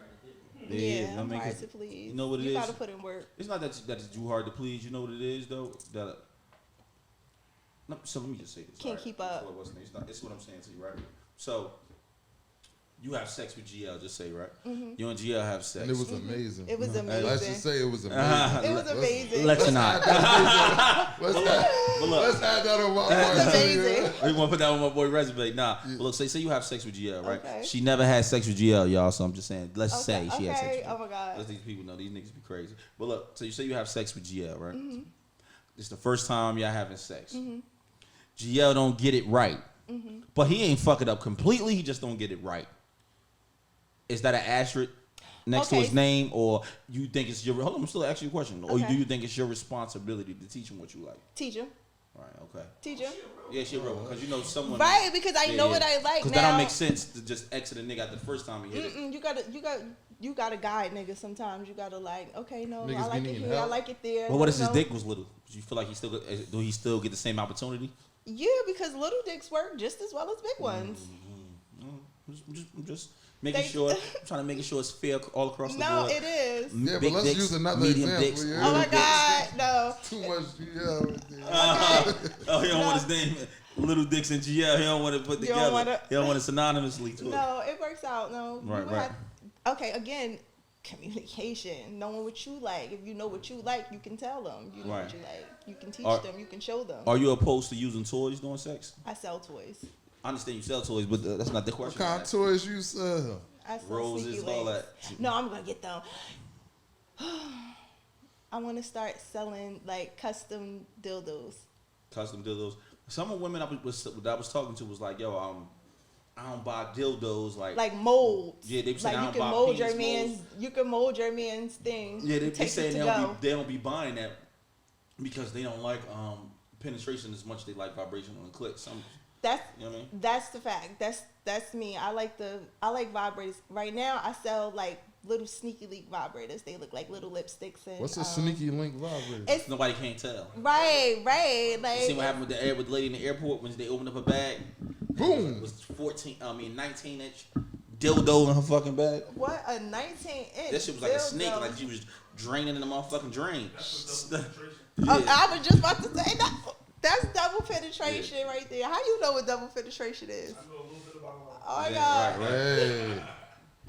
Yeah, I I'm mean, hard 'cause to please. you know what it You is? gotta put in work. It's not that it's too hard to please. You know what it is though. That no, so let me just say this. Can't alright? keep up. Before what's it's not. It's what I'm saying to you, right? So you have sex with GL. Just say right. You and GL have sex. and it was amazing. It was Hey, amazing. let's just say it was amazing. It was amazing. Let's not. But look, Let's add that on my It was amazing. we want to put that on my boy resume. Nah, but look, say you have sex with GL, right? Okay. She never had sex with GL, y'all. So I'm just saying, let's Okay, say she had sex. okay. With GL. Oh my God. Let these people know these niggas be crazy. But look, so you say you have sex with GL, right? It's the first time y'all having sex. GL don't get it right, but he ain't fuck it up completely. He just don't get it right. Is that an asterisk next to Okay. his name, or you think it's your? Hold on, I'm still asking you a question. Or Okay. do you think it's your responsibility to teach him what you like? Teacher. All right, okay. Teacher. Yeah, she real because you know someone. Right, because I know what I like Because now. that don't make sense to just exit a nigga out the first time he hit it. You gotta guide niggas sometimes. You gotta like, okay, no, Niggas I like be it needing here, I help. like it there. Well, what if you his know? dick was little? Do you feel like do he still get the same opportunity? Yeah, because little dicks work just as well as big ones. I'm just making They- sure. I'm trying to make sure it's fair all across the No, board. it is. Yeah, but Big let's dicks, use another medium example, dicks, yeah. Oh little my dicks. God, no. Too much, yeah. Oh, he don't want his name. Little dicks and GL. He don't want to put You don't together. wanna- He don't want it synonymously to it. No, it works out. No. Right, You right. okay, again, communication, knowing what you like. If you know what you like, you can tell them. You know Right. what you like. You can teach Are- them. You can show them. Are you opposed to using toys during sex? I sell toys. I understand you sell toys, but that's not the What question. kind I'm of asking. toys you sell? I sell Roses, sneaky all links. that. No, I'm gonna get them. I want to start selling like custom dildos. Custom dildos. Some of the women I was talking to was like, yo, I don't buy dildos like molds. Yeah, they be saying like I you don't can buy mold penis your man's. molds. You can mold your man's thing. Yeah, they be take saying it to go. they don't be buying that because they don't like penetration as much as they like vibration on the clit. That's you know what I mean? That's the fact. That's me. I like vibrators. Right now, I sell like little sneaky link vibrators. They look like little lipsticks and. What's a sneaky link vibrator? It's Nobody can't tell. right. Like You see what happened with the lady in the airport when they opened up her bag? Boom. It was 19-inch dildo in her fucking bag. what a 19-inch. That shit was like a dildo. snake, like she was draining in the motherfucking drain. Oh, I was just about to say that. That's double penetration right there. How you know what double penetration is? I know a little bit about it. Oh my Yeah, god. right. Hey.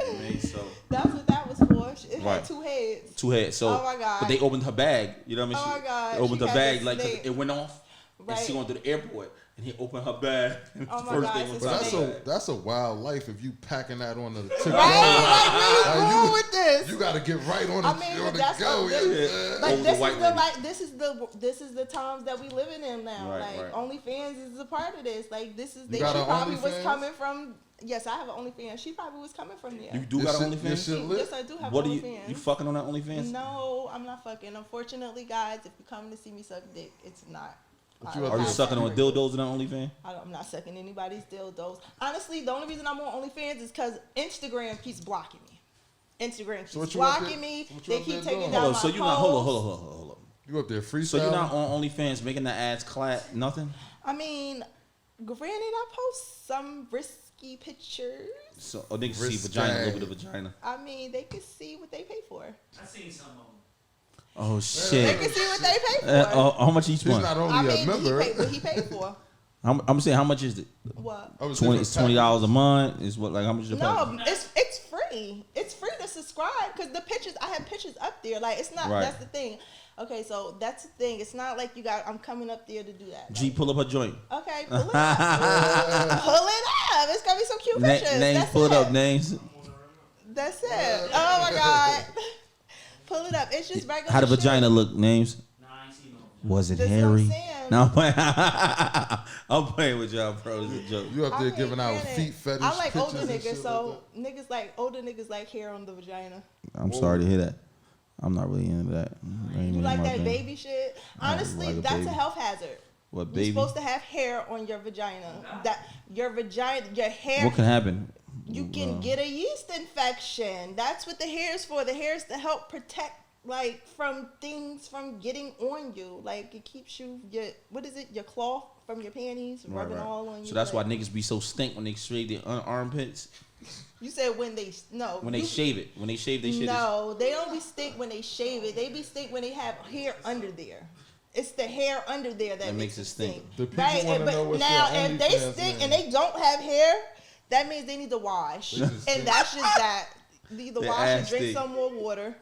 I mean, so That's what that was for. It Right. had two heads. two heads. So, Oh my God. but they opened her bag. You know what I mean? Oh my God. They opened She her had bag this like 'cause snake. it went off, and she Right. went to the airport, and he opened her bag. And Oh the my first God, thing it's was a But her snake. bag. that's a wild life if you packing that on the tip. Right? Like, where you going with this? You got to get right on the, I mean, on but the that's go. what this- Yeah. Like Over this the white is the lady. this is the times that we living in now. Right, like right. OnlyFans is a part of this. Like this is You she got a probably was OnlyFans? coming from. Yes, I have an OnlyFans. She probably was coming from there. You do Your got shit- an your OnlyFans? shit lit? Yes, I do have What an are OnlyFans. you fucking on that OnlyFans? No, I'm not fucking. Unfortunately, guys, if you come to see me suck dick, it's not. But you I- have Are you to- sucking on dildos in that OnlyFans? I'm not sucking anybody's dildos. Honestly, the only reason I'm on OnlyFans is because Instagram keeps blocking me. Instagram keeps what you up blocking there- me. what you They up there keep taking doing? down Hold my on, so you're not hold on. posts. You up there freestyle? So you're not on OnlyFans making the ads clap nothing? I mean, granted, I post some risky pictures. So niggas see Risque. vagina, a little bit of vagina. I mean, they can see what they pay for. I seen some of them. Oh They shit! can see what they pay for. How much each He's one? not I only mean, a member. he paid what he paid for. I'm saying how much is it? What? I was It's $20 a month. Is what like how much is your No, package? it's free. It's free to subscribe because the pictures I have pictures up there. Like it's not. Right. That's the thing. Okay, so that's the thing. It's not like you got. I'm coming up there to do that. G, pull up her joint. Okay, pull it up. Pull it up. It's gonna be some cute pictures. Names, That's pull it up. it. Names. That's it. Oh my god. Pull it up. It's just regular. How the shit. vagina look? Names. Nah, I ain't seen no. Was it That's what I'm hairy? saying. No, I'm playing. I'm playing with y'all, bro. It's a joke. You up I there mean, giving out granted, feet fetish I like older pictures and niggas, shit so older niggas like hair on the vagina. I'm sorry to hear that. I'm not really into that. You like that baby shit? Honestly, like a that's baby. a health hazard. What You're baby? supposed to have hair on your vagina. That your hair. What can happen? You can get a yeast infection. That's what the hair is for. The hair is to help protect, like, from things from getting on you. Like, it keeps you your cloth from your panties rubbing all on you. So that's why like, niggas be so stink when they shave their armpits. you said when they Shave it. When they shave their shit. No, they don't be stink when they shave it. They be stink when they have hair under there. It's the hair under there that makes it stink. The people Right? wanna know But what's now, their if they OnlyFans stink name. and they don't have hair, that means they need to wash. They just And stink. that's just that. Either Their wash or ass drink stink. some more water.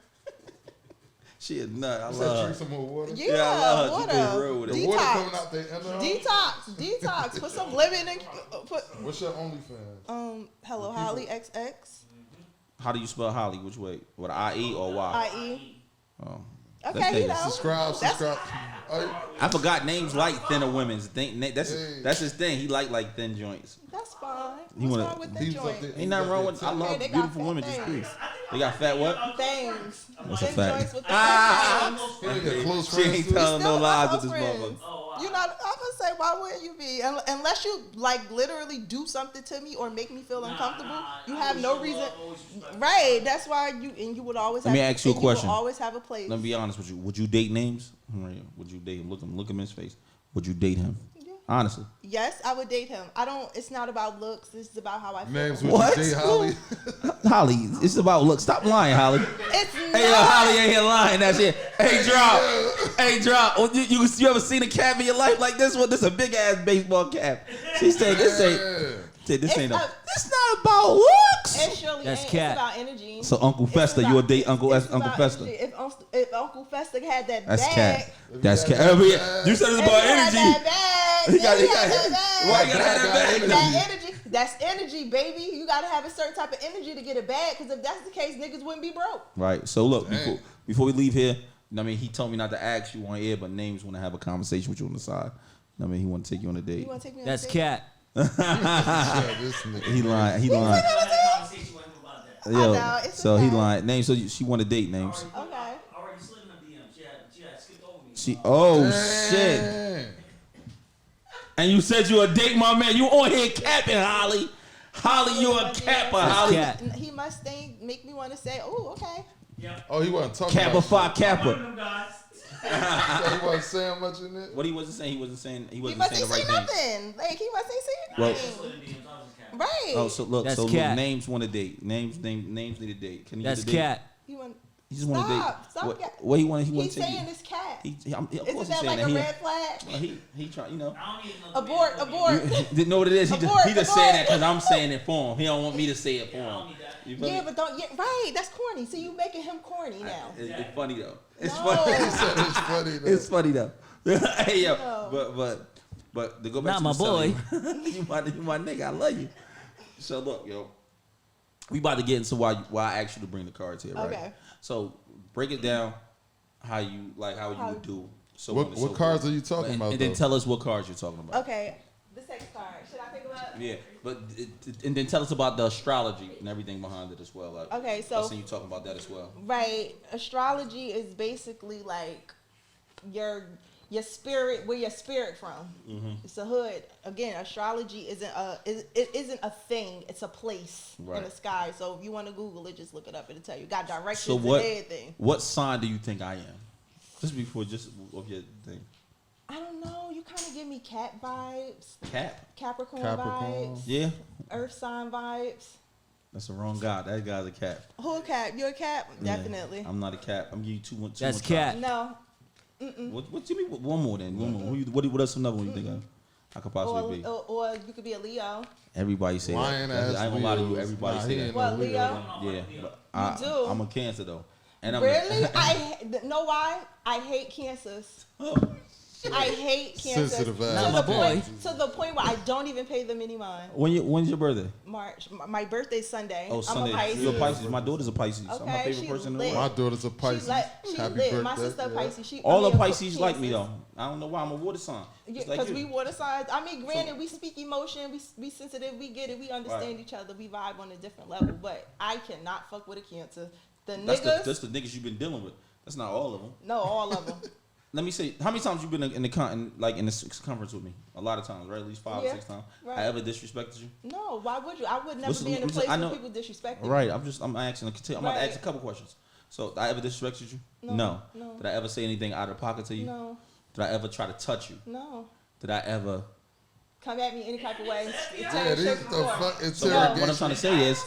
She a nut. I You love said her. drink some more water. Yeah, I love her. She water. been real with it. The water coming Detox. out there. Detox. Put some lemon and put What's your OnlyFans? HelloHollie XX How do you spell Holly? Which way? With IE or Y? IE. Oh. Okay, you know. Subscribe. I forgot names like thinner women's. That's Hey. that's his thing. He like thin joints. That's fine. He What's wanna- wrong with that He's up joint? there. Ain't nothing wrong with. I love they got beautiful fat women. Just things. please. They got fat what? Things. That's a Thin fact. joints with the fat things. He got close She friends ain't too. telling no Still lies my with this close motherfucker. friends. Oh, wow. You know, I'm gonna say, why wouldn't you be? Unless you like literally do something to me or make me feel uncomfortable, you have no reason. Right? That's why you would always. Let me have, ask you a and question. You will always have a place. Let me be honest with you. Would you date names? Right. Would you date him? Look him in his face. Would you date him? Yeah. Honestly. Yes, I would date him. I don't. It's not about looks. This is about how I feel. Names with What? you, J. Holly. Holly, it's about look. Stop lying, Holly. It's Hey, yo, not. Holly ain't here lying. That shit. Hey, drop. Hey, drop. Oh, you ever seen a cap in your life like this one? This is a big ass baseball cap. She said this ain't. Said this It's ain't. a- This not about looks. It surely That's ain't. cat. It's about energy. So Uncle It's Fester, about- you would date Uncle it's Uncle about Fester. energy. If Uncle Fester had that That's bag, cat. That's If he cat. had Oh, that yeah. bag. You said it's if about he had energy. that bag, He got- if he he had got- that Why bag, you gotta have that bag? that energy, that's energy, baby. You gotta have a certain type of energy to get a bag. Because if that's the case, niggas wouldn't be broke. Right. So look, Dang. before we leave here, I mean, he told me not to ask you on air, but Names want to have a conversation with you on the side. I mean, he want to take you on a date. You want to take me on That's a date? cat. Yeah, this nigga. He lying. He I lying. had a conversation with him about that. Yo, know, it's so he okay. lying. Names. So she want to date names. Okay. I already slid in the DM. She had skipped over me. She. Oh shit. Damn. And you said you a date, my man. You on here capping, Holly. Holly, you a capper, Holly. cat. He must think, make me want to say, oh, okay. Yeah. Oh, he wasn't talking Kappa about Phi One of Kappa. them guys. shit. He wasn't saying much in it. What he wasn't saying, he wasn't saying He the must ain't right say thing. nothing. Like, he must ain't say Well- I just anything. slid in the DMs. I was a cat. Right. Oh, so look, That's so cat. look, names want to date. Names need a date. Can he That's get a date? cat. He want, He just want to date. Stop What, what he want? He want he's to take. saying it's cat. He, of Isn't course he's that saying like that. a red flag? He try, you know. I don't even know. Abort, abort. Didn't know what it is. He Abort, just abort. saying that because I'm saying it for him. He don't want me to say it for I him. don't need that. You feel Yeah, me? but don't, yeah, right, that's corny. So you making him corny now. It's funny though. It's No. funny. He said it's funny though. It's funny though. Hey yo, No. but to go back Not to my the selling, boy. you my nigga. I love you. So look, yo, we about to get into why I asked you to bring the cards here, right? Okay. So break it down, how you would do. So What on and so cards forth. are you talking about? And then though? tell us what cards you're talking about. Okay, the sex card. Should I pick him up? Yeah, but and then tell us about the astrology and everything behind it as well. Like, Okay, so- I seen you talking about that as well. Right. Astrology is basically like your spirit, where your spirit from. Mm-hmm. It's a hood. Again, astrology it isn't a thing. It's a place in Right. the sky. So if you want to Google it, just look it up. It'll tell you. Got directions So and what? everything. What sign do you think I am? Just before, just of your thing. I don't know. You kind of give me cat vibes, Cap. Capricorn Capricorn. vibes, Yeah, Earth sign vibes. that's the wrong guy. That guy's a cap. Who a cap? You a cap? Yeah, Definitely. I'm not a cap. I'm giving you two more. That's more cat. tries. No. What you mean? One more then. One more. What else? Another one you think I could possibly be? Or you could be a Leo. Everybody say Lion that. ass I ain't gonna lie to you. Leos. Everybody Nah, say he that. ain't What, no Leo? Yeah, but do? I'm a Cancer though, and I'm Really? Know why? I hate cancers. I hate cancers. Sensitive ass. Not To my the boy. point, to the point where I don't even pay them any mind. When's your birthday? March. My birthday's Sunday. Oh, Sunday. I'm a Pisces. You're a Pisces. My daughter's a Pisces. I'm my Okay, favorite she person in the lit. world. My daughter's a Pisces. She Happy lit. birthday. My sister a Yeah. Pisces. All the Pisces like me though. I don't know why. I'm a water sign. Yeah, Just like because you. we water signs. I mean, granted, we speak emotion. We sensitive. We get it. We understand Right. each other. We vibe on a different level. But I cannot fuck with a Cancer. The That's niggas. the niggas you've been dealing with. That's not all of them. No, all of them. Let me say, how many times you been in the conference with me? A lot of times, right? At least 5 or Yeah, 6 times. right. I ever disrespected you? No, why would you? I would never Listen, be in a listen, place I where know- people disrespect me. Right. I'm asking. I'm about to Right. ask a couple questions. So, did I ever disrespected you? No. Did I ever say anything out of pocket to you? No, Did I ever try to touch you? no. Did I ever? Come at me any type of way. Yeah, these the fuck So interrogation. what I'm trying to say is,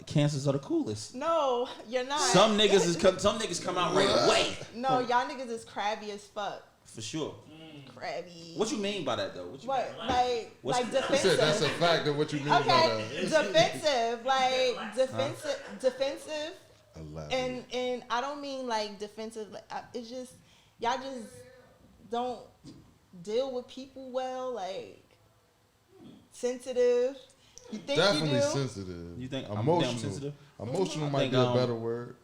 cancers are the coolest. No, you're not. Some niggas come out right away. No, y'all niggas is crabby as fuck. For sure. Crabby. What you mean by that though? What you What? mean? Like What's- He said defensive. that's a fact of what you mean by Okay, that. defensive, like defensive, Elaborate. and I don't mean like defensive. Like, it's just y'all just don't deal with people well. Like sensitive. You think Definitely you do? sensitive. You think I'm emotional? sensitive? Emotional I might think, be a better word.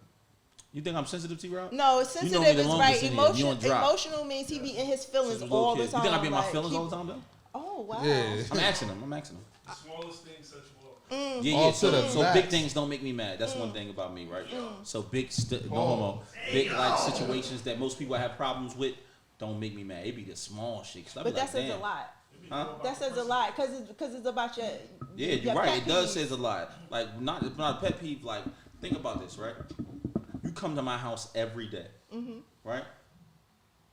You think I'm sensitive, T-Rob? No, You know sensitive me the is longest right. in here. You don't drop. Emotional means he be in his feelings Since a little all the kid. time. You think I be in my like, feelings he- all the time though? Oh wow. Yeah. I'm asking him. The smallest thing sets you off. Mm. Yeah, All yeah. to So, the so max. big things don't make me mad. That's one thing about me, right? So big, no homo. Big like situations that most people have problems with don't make me mad. It be the small shit. 'Cause I be But that like, says a damn. lot. Huh? That says a lot because it's about your. Yeah, your you're right. pet It does peeves. says a lot. Like not a pet peeve. Like think about this, right? You come to my house every day, right?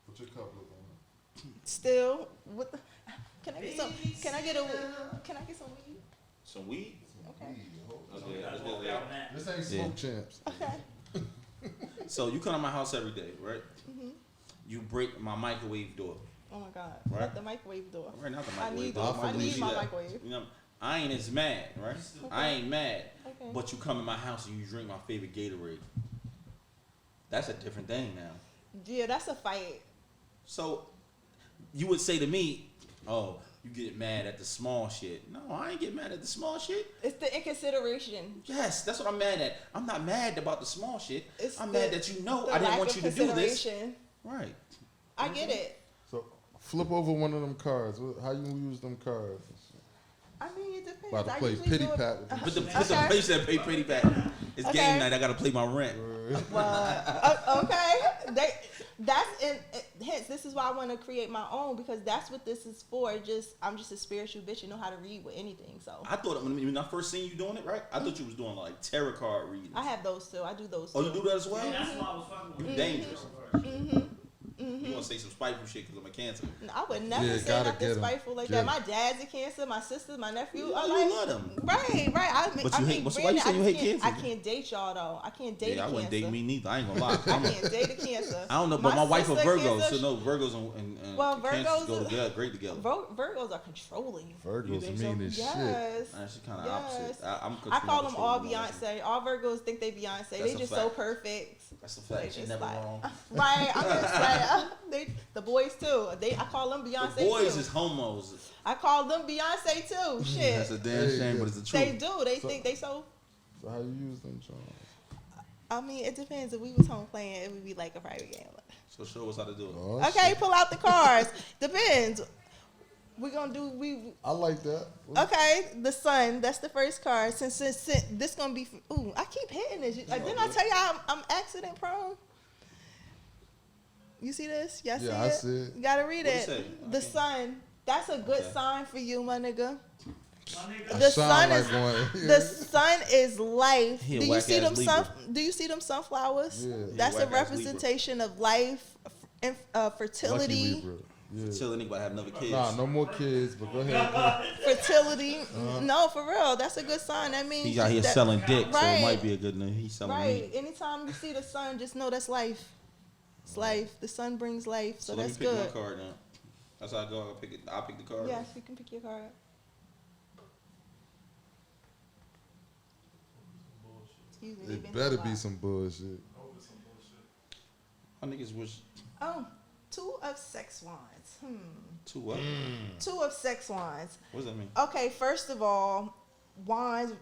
Put your cup look on. Still, what the? Can I get some? Can I get a? Can I get some weed? Some weed. Okay. Okay, let's Walk go out there. on that. This ain't Yeah. smoke champs. Okay. So you come to my house every day, right? You break my microwave door. Oh my God. Right. Not the microwave door. Right, not the I microwave need. door. I I need see my that. microwave. You know, I ain't as mad, right? I ain't mad. Okay. But you come in my house and you drink my favorite Gatorade. That's a different thing now. Yeah, that's a fight. So you would say to me, "Oh, you get mad at the small shit." No, I ain't get mad at the small shit. It's the inconsideration. Yes, that's what I'm mad at. I'm not mad about the small shit. It's I'm the- mad that you know the I didn't lack want of you to do this. consideration. Right. I get it. So flip over one of them cards. How you use them cards? I mean, it depends. About to I play usually pity do it- pat with But the Okay. place that pay pretty bad. It's Okay. game night. I gotta play my rent. Well, okay. Hence, this is why I want to create my own because that's what this is for. I'm just a spiritual bitch and know how to read with anything. So I thought when I first seen you doing it, right? I thought you was doing like tarot card readings. I have those too. I do those too. Oh, you do that as well? That's why I was fucking You with dangerous. Mm-hmm. You gonna say some spiteful shit because I'm a Cancer? I would never Yeah, say gotta nothing get 'em. spiteful like Get that. 'em. My dad's a Cancer, my sister, my nephew. You I love them. Right. But you hate- why you granted, say you I hate just can't- Cancer? I can't date y'all though. I can't date Yeah, a I wouldn't Cancer. date me neither. I ain't gonna lie. I can't date a Cancer. I don't know, but my wife a sister Virgo, Cancer, so no, Virgos and Well, Cancers Virgos go is- together, great together. Virgos are controlling. You Virgos think so? mean as shit. Yes. That's kind of Yes. opposite. I'm I call them all controlling. Beyonce. All Virgos think they Beyonce. That's They a just fact. so perfect. That's a Like, fact. She's it's never like- wrong. Right. I'm just like the boys too. I call them Beyonce The boys too. is homos. I call them Beyonce too. Shit. That's a damn Hey, shame, yeah. but it's the They truth. do. They think they so. So how you use them, John? I mean, it depends. If we was home playing, it would be like a private game. So show us how to do it. Oh, Okay, shit. pull out the cards. Depends. We're gonna do I like that. Okay, the sun. That's the first card. Since this gonna be. Ooh, I keep hitting this. Didn't I tell you I'm accident prone? You see this? Y'all see Yeah, I it? see it. You gotta read What'd it. it say? The Okay. sun. That's a good Okay. sign for you, my nigga. My nigga. I The shine sun like is one. the sun is life. He a Do you whack see ass them Libra. Do you see them sunflowers? Yeah. He a That's a whack ass Libra. representation of life and Lucky fertility. Libra. Yeah. Until anybody have another kid. Nah, no more kids, but go ahead. Fertility. No, for real. That's a good sign. That means He's out here that- selling dick, so Right. it might be a good name. He's selling Right. meat. Anytime you see the sun, just know that's life. It's life. The sun brings life, so So let me that's pick good. my card now. That's how I go. I'll pick it. I'll pick the card. Yes, you can pick your card. Excuse me. It better be some bullshit. My niggas wish Oh, two of sex wands. two what? Two of sex wands. What does that mean? Okay, first of all, wands.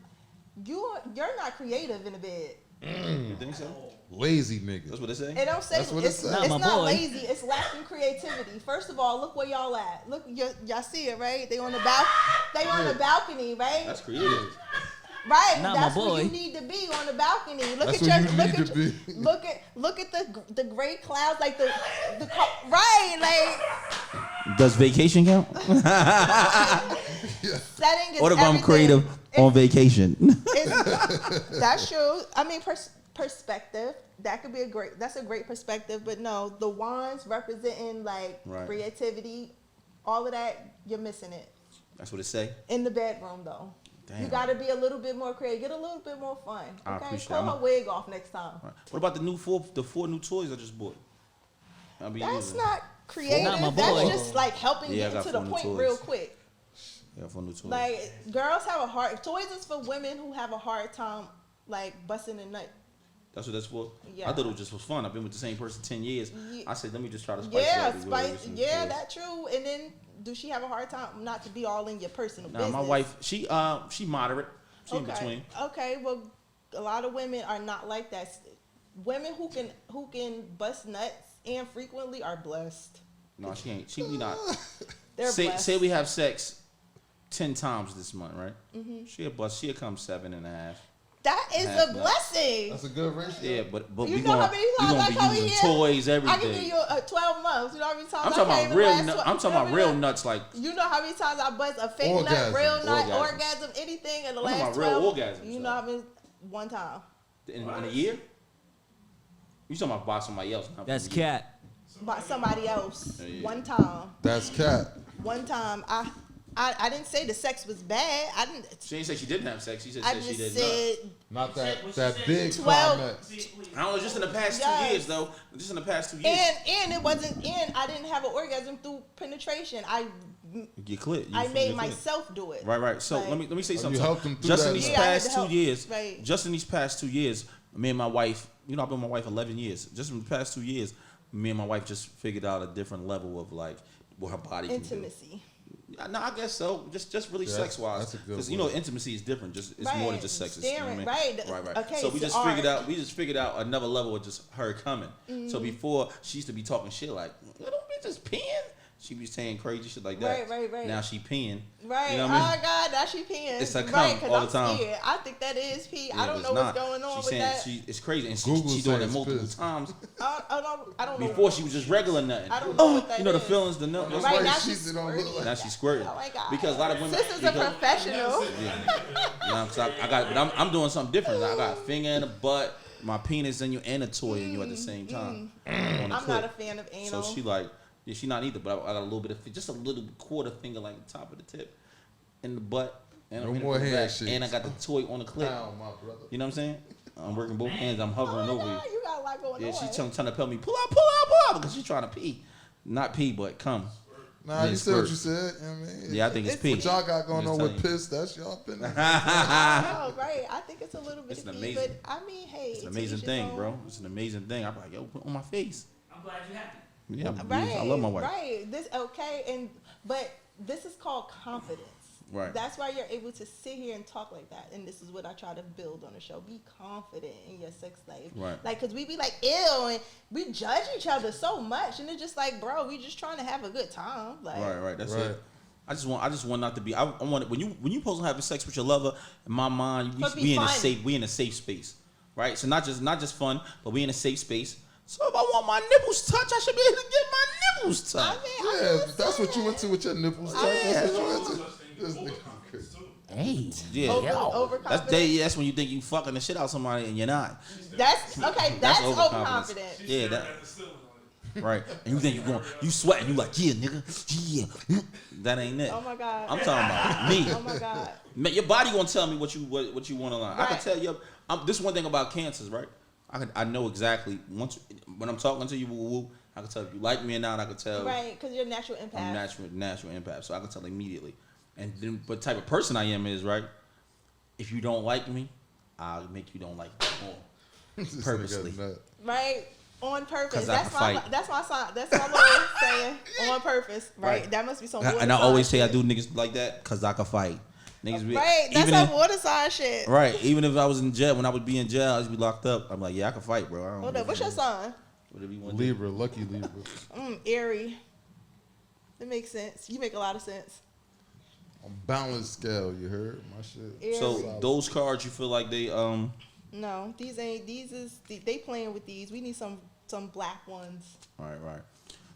You're not creative in the bed. You think so? Lazy nigga. That's what they say. It don't say That's what it it's, says. it's Not my not boy. lazy. It's lacking creativity. First of all, look where y'all at. Look, y'all see it, right? They on the They on the balcony, right? That's creative. Right. Not my That's where boy. you need to be on the balcony. Look That's at where your you look need at to be. look at the gray clouds, like the right, like Does vacation count? setting is What if I'm everything. creative on vacation? That's true. I mean, perspective. That could be that's a great perspective. But no, the wands representing like Right. creativity, all of that, you're missing it. That's what it say. In the bedroom, though. Damn. You got to be a little bit more creative. Get a little bit more fun. I Okay, appreciate pull it. her wig off next time. Right. What about the four new toys I just bought? I'll be That's using. not creative. Not my That's boy. just like helping Yeah, I get got to the 4 new point toys. real quick. Yeah, four new toys. Like girls have a hard. Toys is for women who have a hard time like busting a nut. That's what that's for. Yeah. I thought it was just for fun. I've been with the same person 10 years. Ye- I said, let me just try to spice it Yeah, up. and go with some Yeah, toys. that's true. And then, do she have a hard time not to be all in your personal Nah, business? my wife, she moderate. She in between. Okay. Well, a lot of women are not like that. Women who can bust nuts and frequently are blessed. No, she ain't. We not. They're say, blessed. say we have sex 10 times this month, right? Mm-hmm. She'll come 7.5. That is Half a nut. blessing. That's a good ratio. Yeah, but You we know gonna, how many times I be come using here? toys every I can day. give you 12 months. You know how many times I'm I talking came about in real. last I'm tw- talking you about know real that? nuts, like You know how many times I bust a fake Orgasm. nut, real nut, Orgasm. orgasm, anything in the I'm talking last about real 12? orgasms, You though. know how many? One time. in a year. You talking about by somebody else? not That's from you. cat. By somebody else. Yeah. One time. That's cat. One time. I didn't say the sex was bad. I didn't. She didn't say she didn't have sex. She just I said she just didn't. said Not that What she that said. big 12. comment. See, please. I don't know. Just in the past Yes. 2 years, though. Just in the past 2 years. and it wasn't and I didn't have an orgasm through penetration. I You clit. I made myself do it. Right. So Like- let me say Oh, something. you helped him through Just that in these now. Yeah, I had past to 2 help. years. Right. Just in these past 2 years, me and my wife. You know, I've been with my wife 11 years. Just in the past 2 years, me and my wife just figured out a different level of like what her body can do. Intimacy. No, I guess so. Just really Yeah, sex wise, that's a good because word. intimacy is different. Just it's more than Right, just sex. It's, you know what I mean? staring, right. Right. Okay, So we so just figured art. out. We just figured out another level of just her coming. So before she used to be talking shit like, "Little bitch is peeing." She be saying crazy shit like that. Right. Now she peeing. Right. You know what I mean? Oh God, now she peeing. It's a cum right, because all I'm the time. scared. I think that is pee. Yeah, I don't but know it's what's not. going on She's with saying that. it's crazy, and Google she's doing it says multiple piss. times. I don't know. Before she was just regular nutting. I don't know what that You know the is. feelings, the nut. That's Right, why now she she's don't look like Now she's squirting. Oh my God. Because a lot of women. Sis is a professional. Yeah, cause I got, but I'm doing something different. I got a finger in the butt, my penis in you, and a toy in you at the same time. On the I'm clip. not a fan of anal. So she like, yeah, she not either, but I got a little bit of, just a little quarter finger, like the top of the tip, in the butt, and No I'm more in the back, handshakes. and I got the toy on the clip. Down, my brother. You know what I'm saying? I'm working both hands. I'm Oh hovering my over God, you. you got a lot going Yeah, on. she's trying to tell me pull out, because she's trying to pee, not pee, but come. Nah, Yeah, you said what squirt. you said. I mean, Yeah, I think it's pee. what y'all got going I'm on just with telling piss, that's y'all business. Oh, right. I think it's a little bit It's of an pee, amazing- but I mean, hey, It's an to amazing each his thing, own. bro. It's an amazing thing. I'm like, yo, put it on my face. I'm glad you happy. Yeah, Right. I love my wife. Right. This okay, but this is called confidence. Right. That's why you're able to sit here and talk like that. And this is what I try to build on the show. Be confident in your sex life. Right. Like, cause we be like, ew, and we judge each other so much, and it's just like, bro, we just trying to have a good time. Like, Right. That's Right. it. I just want not to be. I want it, when you supposed to have sex with your lover. In my mind, Supposed to we be in a fun. safe space, right? So not just fun, but we in a safe space. So if I want my nipples touched, I should be able to get my nipples I touched. mean, Yeah, that's what you into with your nipples. That's what you into. This nigga. Hey, yeah, overconfident. that's when you think you fucking the shit out of somebody and you're not. That's okay. That's overconfidence. overconfident. Yeah, that. At the ceiling on it. Right, and you think you sweating, you like, yeah, nigga, yeah. That ain't it. Oh my God. I'm talking about me. Oh my God. Man, your body gonna tell me what you want to learn. I can Right. tell you. This one thing about cancers, right? I know exactly when I'm talking to you, woo, I can tell if you like me or not. I can tell Right, because you're natural empath. I'm natural impact, so I can tell immediately. And then, what type of person I am is right. If you don't like me, I'll make you don't like me more. This Purposely. nigga nut. Right, on purpose. 'Cause I That's can my fight. that's my sign. That's my little saying. On purpose, right? Right. That must be some. And water I always sign say I shit. do niggas like that because I can fight. Niggas be Right, that's even some water sign shit. right. Even if I was in jail, when I would be in jail, I would be locked up. I'm like, yeah, I can fight, bro. I don't Hold up, what's your sign? Whatever you want to do. Libra, lucky Libra. Airy. That makes sense. You make a lot of sense. On balance scale, you heard my shit. Airy. So those cards, you feel like they No, these ain't. These is they playing with these. We need some black ones. Right.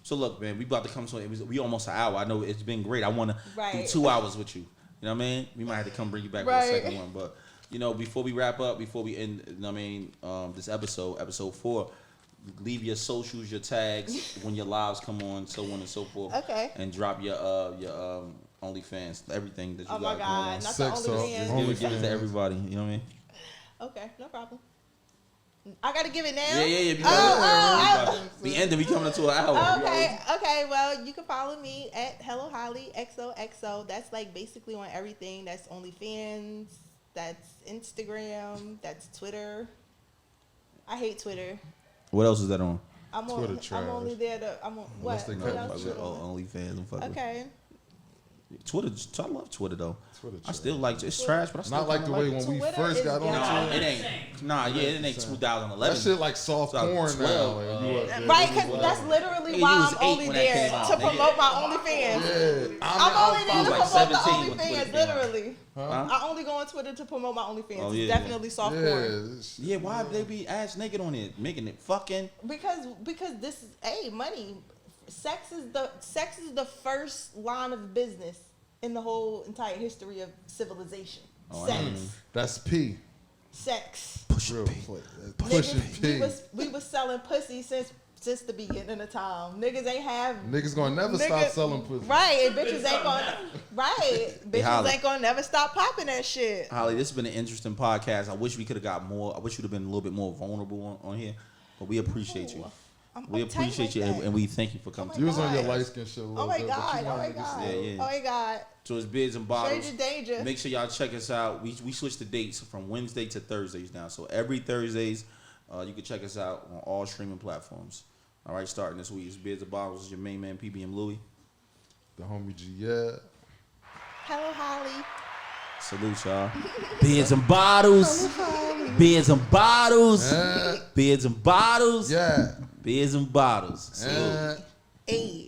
So look, man, we about to come to we almost an hour. I know it's been great. I want to do Right. 2 hours with you. You know what I mean? We might have to come bring you back for the Right. second one, but you know, before we wrap up, before we end, you know what I mean, this episode 4, leave your socials, your tags when your lives come on, so on and so forth. Okay. And drop your OnlyFans, everything that you Oh got my going on. God, not Sex the talk. only Just man. give Give it to OnlyFans. everybody. You know what I mean? Okay, no problem. I gotta give it now. Yeah. We ended. We coming into an hour. Okay. Well, you can follow me at HelloHollie XOXO. That's like basically on everything. That's OnlyFans. That's Instagram. That's Twitter. I hate Twitter. What else is that on? I'm Twitter on. trash. I'm only there to. I'm on. Unless What? they What cut else? my you on? OnlyFans. I'm fucking with. Okay. Twitter, I love Twitter though. Twitter I still like it's trash, but I still Not like the kinda way it. when we Twitter first is got on ghetto. It ain't. Nah, yeah, it ain't 2011. That shit like soft porn now. 2012, Like, you up- Right, yeah, because that's literally Yeah, you why was I'm 8 only when that there came out, to nigga. promote my OnlyFans. Yeah, I'm only there to like promote the 17 when Twitter OnlyFans, came out. literally. Huh? I only go on Twitter to promote my OnlyFans. Oh, It's yeah. definitely soft porn. Yeah, why they be ass naked on it, making it fucking? Because this is money. Sex is the first line of business in the whole entire history of civilization. Oh, Sex. That's P. Sex. Real play. Pushing P. We was selling pussy since the beginning of time. Niggas ain't have Niggas gonna never stop selling pussy. Right, and bitches ain't gonna bitches holla. ain't gonna never stop popping that shit. Holly, this has been an interesting podcast. I wish we could have got more. I wish you'd have been a little bit more vulnerable on here, but we appreciate you. We I'm tight appreciate like you, that. and we thank you for coming. Oh You was on your God. light skin show. a little Oh my bit, but God! you Oh my wanted to God! say- Yeah. Oh my God! So it's Bids and Bottles. Stranger danger. Make sure y'all check us out. We switched the dates from Wednesday to Thursdays now. So every Thursdays, you can check us out on all streaming platforms. All right, starting this week. It's Bids and Bottles. It's your main man, PBM Louie. The homie G, yeah. HelloHollie. Salute, y'all. Bids and Bottles. Bids and Bottles. Eh, Bids and Bottles. yeah. Bids and Bottles. Salute. Eh. Hey.